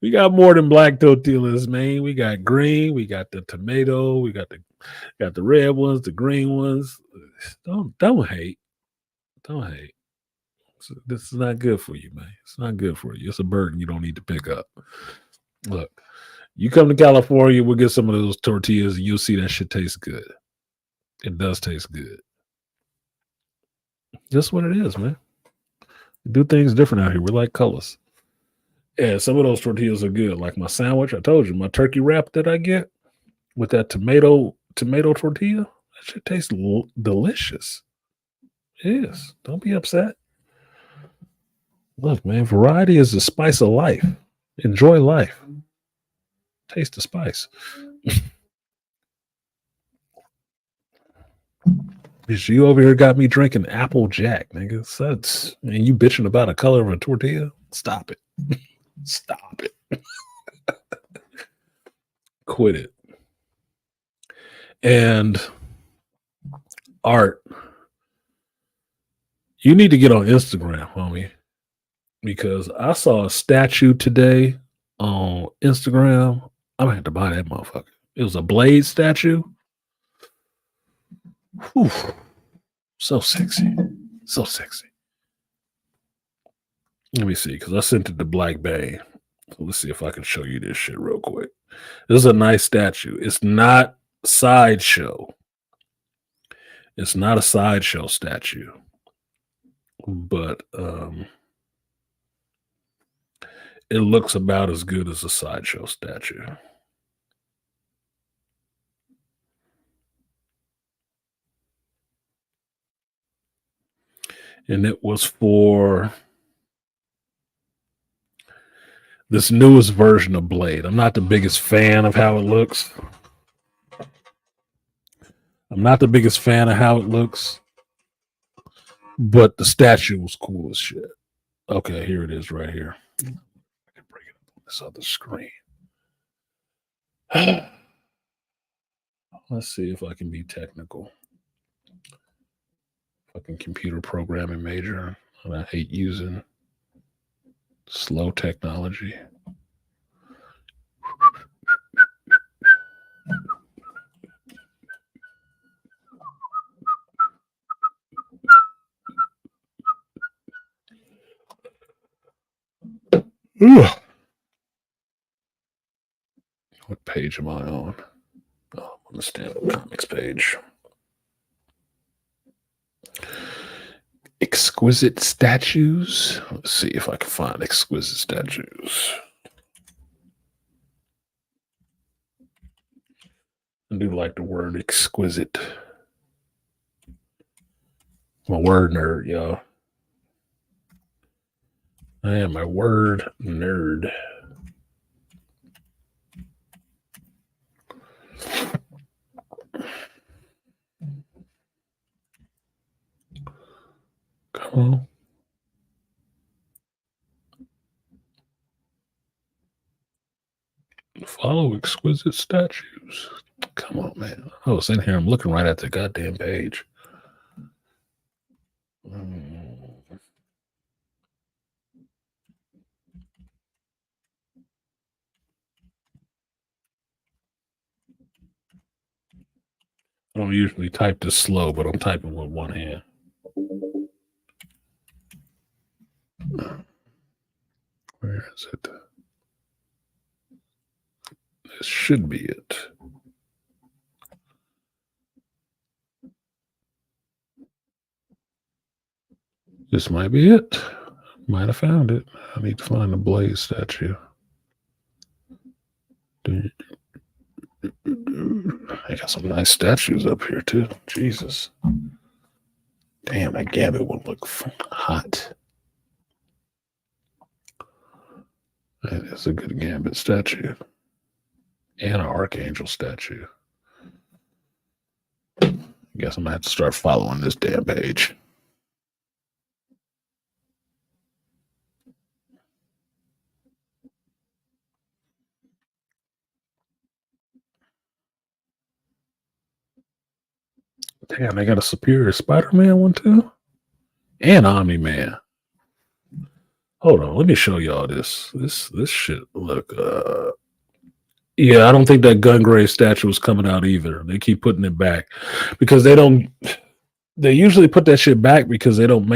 C: We got more than black tortillas, man. We got green, we got the tomato, we got the red ones, the green ones. Don't hate. Don't hate. This is not good for you, man. It's not good for you. It's a burden you don't need to pick up. Look, you come to California, we'll get some of those tortillas and you'll see that shit tastes good. It does taste good. Just what it is, man. We do things different out here. We're like colors. Yeah, some of those tortillas are good. Like my sandwich, I told you, my turkey wrap that I get with that tomato tortilla, that shit tastes delicious. It is. Don't be upset. Look, man, variety is the spice of life. Enjoy life. Taste the spice. You over here got me drinking Apple Jack, nigga. And you bitching about a color of a tortilla? Stop it. Stop it. Quit it. And Art, you need to get on Instagram, homie, because I saw a statue today on Instagram. I'm gonna have to buy that motherfucker. It was a Blade statue. Whew. So sexy. So sexy. Let me see, because I sent it to Black Bay. So let's see if I can show you this shit real quick. This is a nice statue. It's not sideshow. It's not a sideshow statue. But it looks about as good as a sideshow statue. And it was for this newest version of Blade. I'm not the biggest fan of how it looks. But the statue was cool as shit. Okay, here it is right here. I can bring it up on this other screen. Let's see if I can be technical. Fucking computer programming major, and I hate using slow technology. Ugh. What page am I on? Oh, I'm on the stand-up comics page. Exquisite statues. Let's see if I can find exquisite statues. I do like the word exquisite. I'm a word nerd, y'all. I am a word nerd. Come on. Follow exquisite statues. Come on, man. I was in here. I'm looking right at the goddamn page. I don't usually type this slow, but I'm typing with one hand. Where is it? This should be it. This might be it. Might have found it. I need to find the Blaze statue. I got some nice statues up here too. Jesus. Damn, that Gambit would look hot. That is a good Gambit statue. And an Archangel statue. I guess I'm gonna have to start following this damn page. Damn, they got a Superior Spider-Man one too? And Omni-Man. Hold on, let me show y'all this. This shit look yeah, I don't think that Gungrave statue is coming out either. They keep putting it back because they usually put that shit back because they don't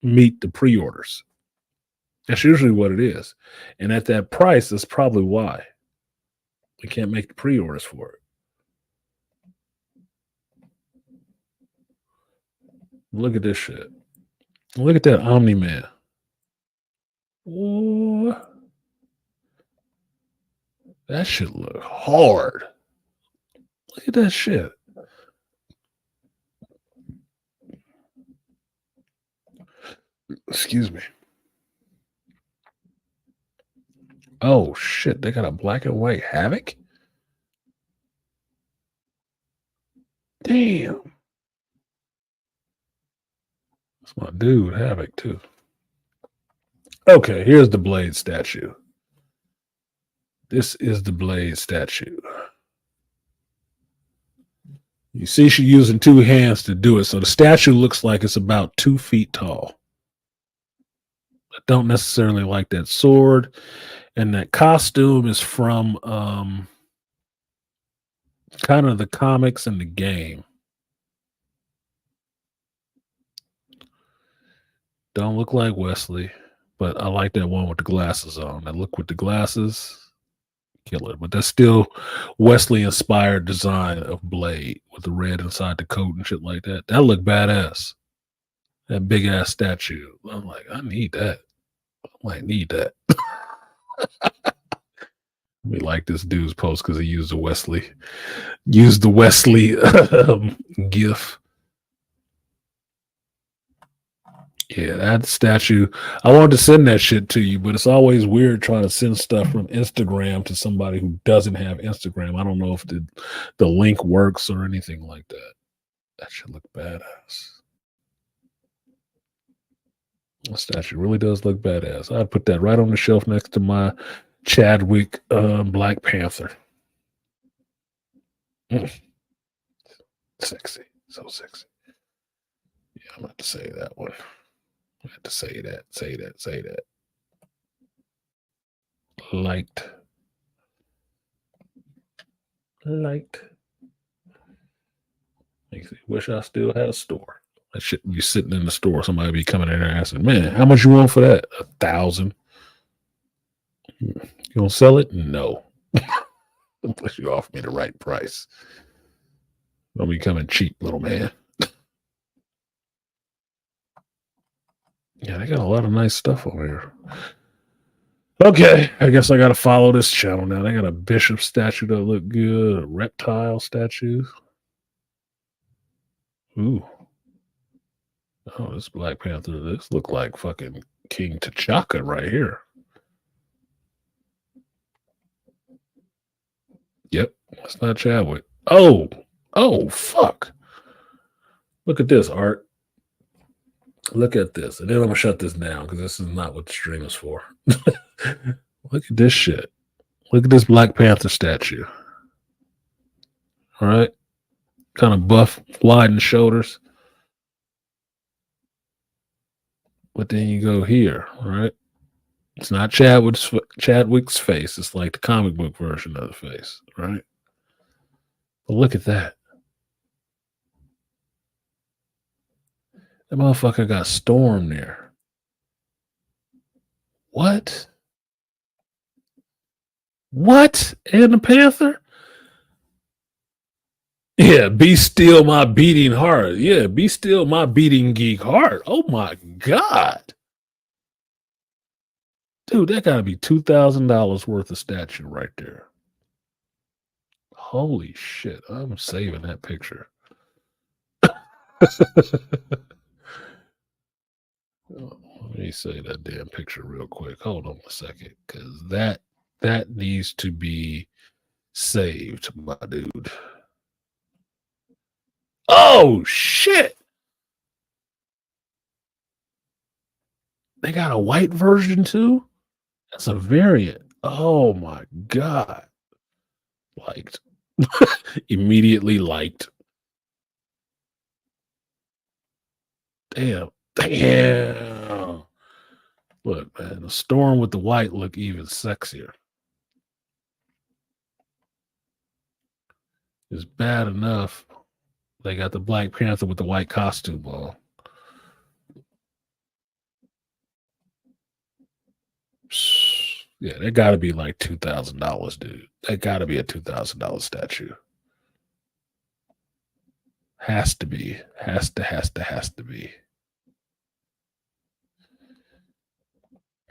C: meet the pre-orders. That's usually what it is. And at that price, that's probably why. They can't make the pre-orders for it. Look at this shit. Look at that Omni-Man. Oh, that shit look hard. Look at that shit. Excuse me. Oh shit, they got a black and white Havoc? Damn. That's my dude, Havoc too. Okay, here's the Blade statue. This is the Blade statue. You see she's using two hands to do it. So the statue looks like it's about 2 feet tall. I don't necessarily like that sword. And that costume is from kind of the comics and the game. Don't look like Wesley, but I like that one with the glasses on. That look with the glasses, killer. But that's still Wesley inspired design of Blade with the red inside the coat and shit like that. That looked badass. That big ass statue. I'm like, I need that. I might need that. We like this dude's post because he used the Wesley gif. Yeah, that statue. I wanted to send that shit to you, but it's always weird trying to send stuff from Instagram to somebody who doesn't have Instagram. I don't know if the link works or anything like that. That should look badass. The statue really does look badass. I'd put that right on the shelf next to my Chadwick Black Panther. Sexy. So sexy. Yeah, I'm about to say that one. I have to say that. Liked. Makes me wish I still had a store. I shouldn't be sitting in the store. Somebody be coming in there asking, man, how much you want for that? 1,000. You gonna sell it? No. Unless you offer me the right price. Don't be coming cheap, little man. Yeah, they got a lot of nice stuff over here. Okay, I guess I got to follow this channel now. They got a bishop statue that look good, a reptile statue. Ooh. Oh, this Black Panther, this look like fucking King T'Chaka right here. Yep, that's not Chadwick. Oh, fuck. Look at this, Art. Look at this. And then I'm going to shut this down because this is not what the stream is for. Look at this shit. Look at this Black Panther statue. All right. Kind of buff, wide in the shoulders. But then you go here, all right? It's not Chadwick's face. It's like the comic book version of the face, right? But look at that. That motherfucker got Storm there. What? And the Panther? Yeah, be still my beating heart. Yeah, be still my beating geek heart. Oh my God. Dude, that gotta be $2,000 worth of statue right there. Holy shit. I'm saving that picture. Let me say that damn picture real quick. Hold on a second, because that needs to be saved, my dude. Oh shit! They got a white version too? That's a variant. Oh my God. Liked. Immediately liked. Damn. Look, man, the Storm with the white look even sexier. It's bad enough they got the Black Panther with the white costume on. Yeah, that got to be like $2,000, dude. That got to be a $2,000 statue. Has to be. Has to be.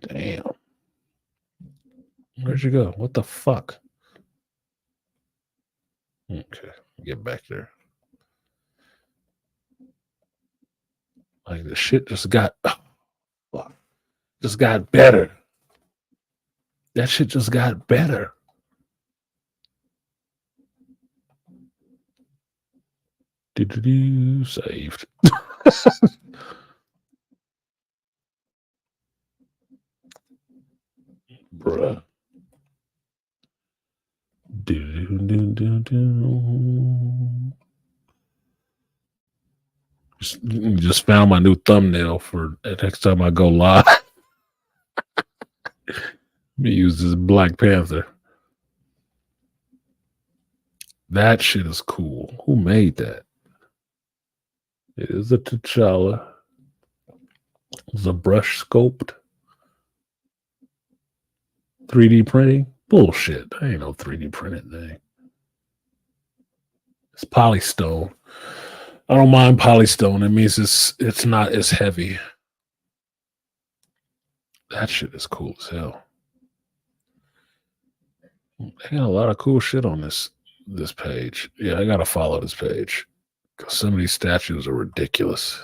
C: Damn. Where'd you go? What the fuck? Okay, get back there. Like the shit just got better. That shit just got better. Saved. Bruh. Just found my new thumbnail for next time I go live. Let me use this Black Panther. That shit is cool. Who made that? It is a T'Challa. It's a brush sculpt. 3D printing? Bullshit. I ain't no 3D printed thing. It's polystone. I don't mind polystone. It means it's not as heavy. That shit is cool as hell. They got a lot of cool shit on this page. Yeah, I gotta follow this page because some of these statues are ridiculous.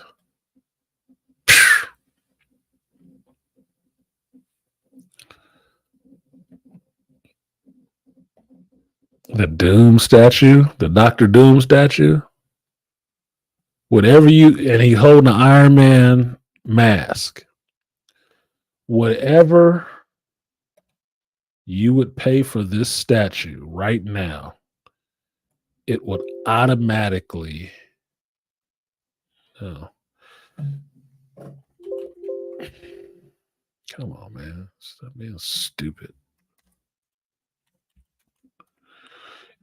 C: The Doom statue, the Dr. Doom statue. Whatever and he's holding an Iron Man mask. Whatever you would pay for this statue right now, it would automatically. Oh. Come on, man. Stop being stupid.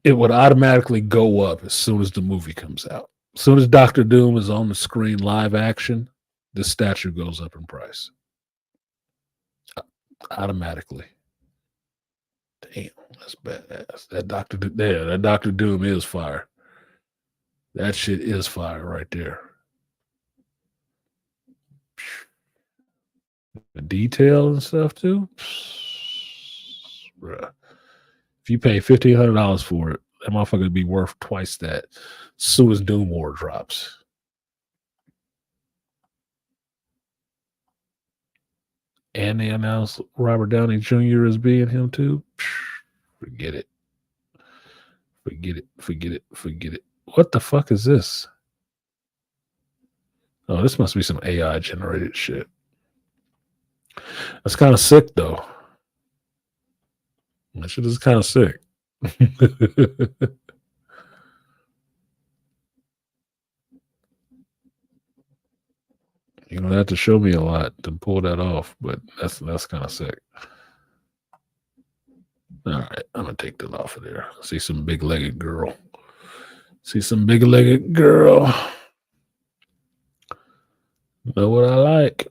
C: It would automatically go up as soon as the movie comes out. As soon as Dr. Doom is on the screen live action, this statue goes up in price. Automatically. Damn, that's badass. That Dr. Doom is fire. That shit is fire right there. The detail and stuff too. Bruh. If you pay $1,500 for it, that motherfucker would be worth twice that as soon as Doom War drops. And they announced Robert Downey Jr. as being him too. Forget it. Forget it. Forget it. Forget it. What the fuck is this? Oh, this must be some AI generated shit. That's kind of sick though. That shit is kind of sick. You're gonna have to show me a lot to pull that off, but that's kind of sick. All right, I'm gonna take that off of there. See some big-legged girl. See some big-legged girl. Know what I like?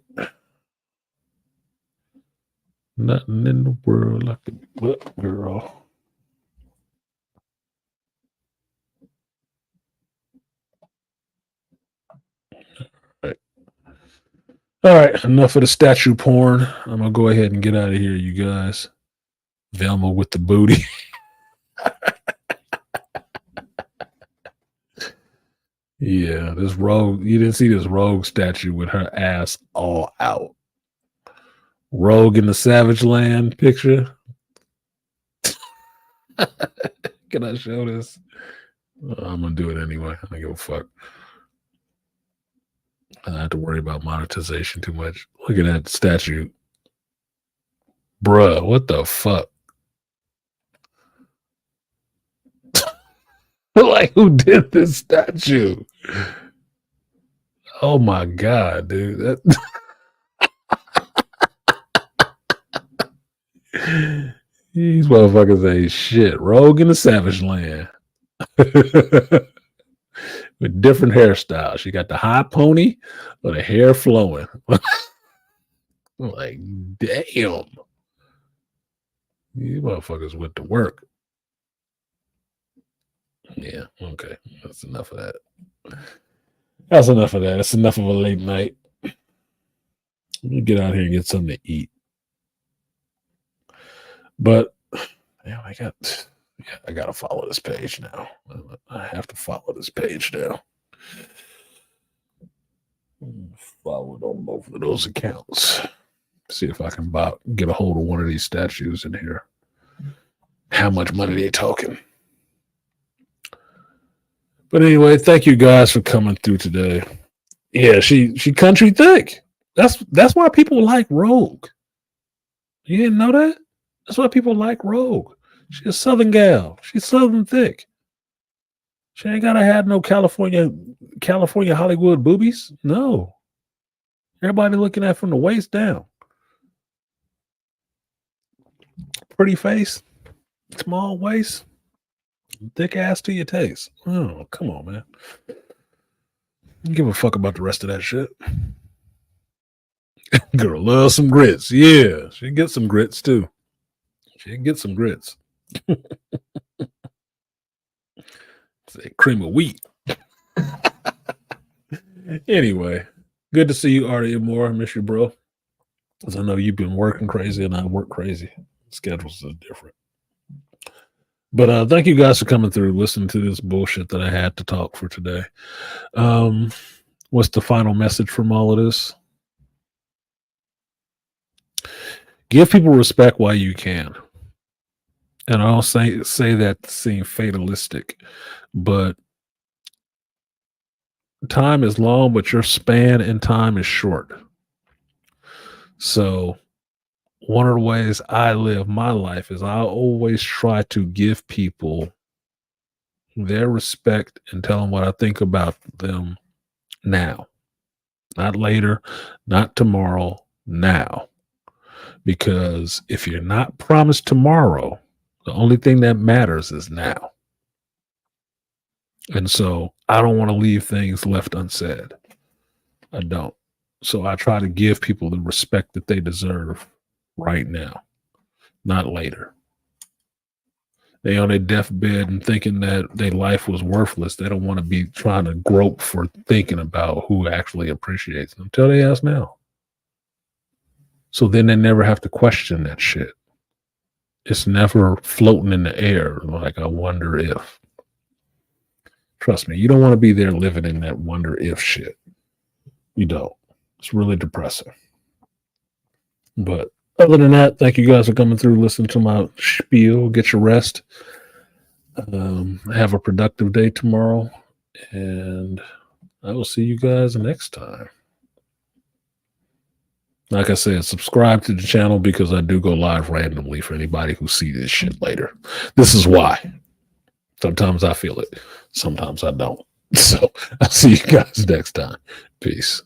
C: Nothing in the world like a butt girl. All right, enough of the statue porn. I'm gonna go ahead and get out of here, you guys. Velma with the booty. Yeah, this rogue. You didn't see this rogue statue with her ass all out. Rogue in the Savage Land picture. Can I show this? I'm gonna do it anyway. I don't give a fuck. I don't have to worry about monetization too much. Look at that statue. Bruh, what the fuck? Like, who did this statue? Oh my god, dude. These motherfuckers ain't shit. Rogue in the Savage Land. With different hairstyles. She got the high pony or the hair flowing. Like, damn. These motherfuckers went to work. Yeah, okay. That's enough of that. That's enough of that. That's enough of a late night. Let me get out here and get something to eat. But yeah, I gotta follow this page now. I have to follow this page now. Follow it on both of those accounts. See if I can get a hold of one of these statues in here. How much money they talking? But anyway, thank you guys for coming through today. Yeah, she country thick. That's why people like Rogue. You didn't know that? That's why people like Rogue. She's a Southern gal. She's Southern thick. She ain't gotta have no California Hollywood boobies. No. Everybody looking at from the waist down. Pretty face, small waist. Thick ass to your taste. Oh, come on, man. You give a fuck about the rest of that shit. Girl loves some grits. Yeah, she gets some grits too. She get some grits. Say cream of wheat. Anyway, good to see you, Artie and more. I miss you, bro. Because I know you've been working crazy and I work crazy. Schedules are different. But thank you guys for coming through, listening to this bullshit that I had to talk for today. What's the final message from all of this? Give people respect while you can. And I don't say that to seem fatalistic, but time is long, but your span in time is short. So one of the ways I live my life is I always try to give people their respect and tell them what I think about them now. Not later, not tomorrow, now. Because if you're not promised tomorrow, the only thing that matters is now. And so I don't want to leave things left unsaid. I don't. So I try to give people the respect that they deserve right now, not later. They on their deathbed and thinking that their life was worthless. They don't want to be trying to grope for thinking about who actually appreciates them. Tell their ass now. So then they never have to question that shit. It's never floating in the air like, I wonder if. Trust me, you don't want to be there living in that wonder if shit. You don't. It's really depressing. But other than that, thank you guys for coming through, listening to my spiel. Get your rest. Have a productive day tomorrow. And I will see you guys next time. Like I said, subscribe to the channel because I do go live randomly for anybody who sees this shit later. This is why. Sometimes I feel it. Sometimes I don't. So I'll see you guys next time. Peace.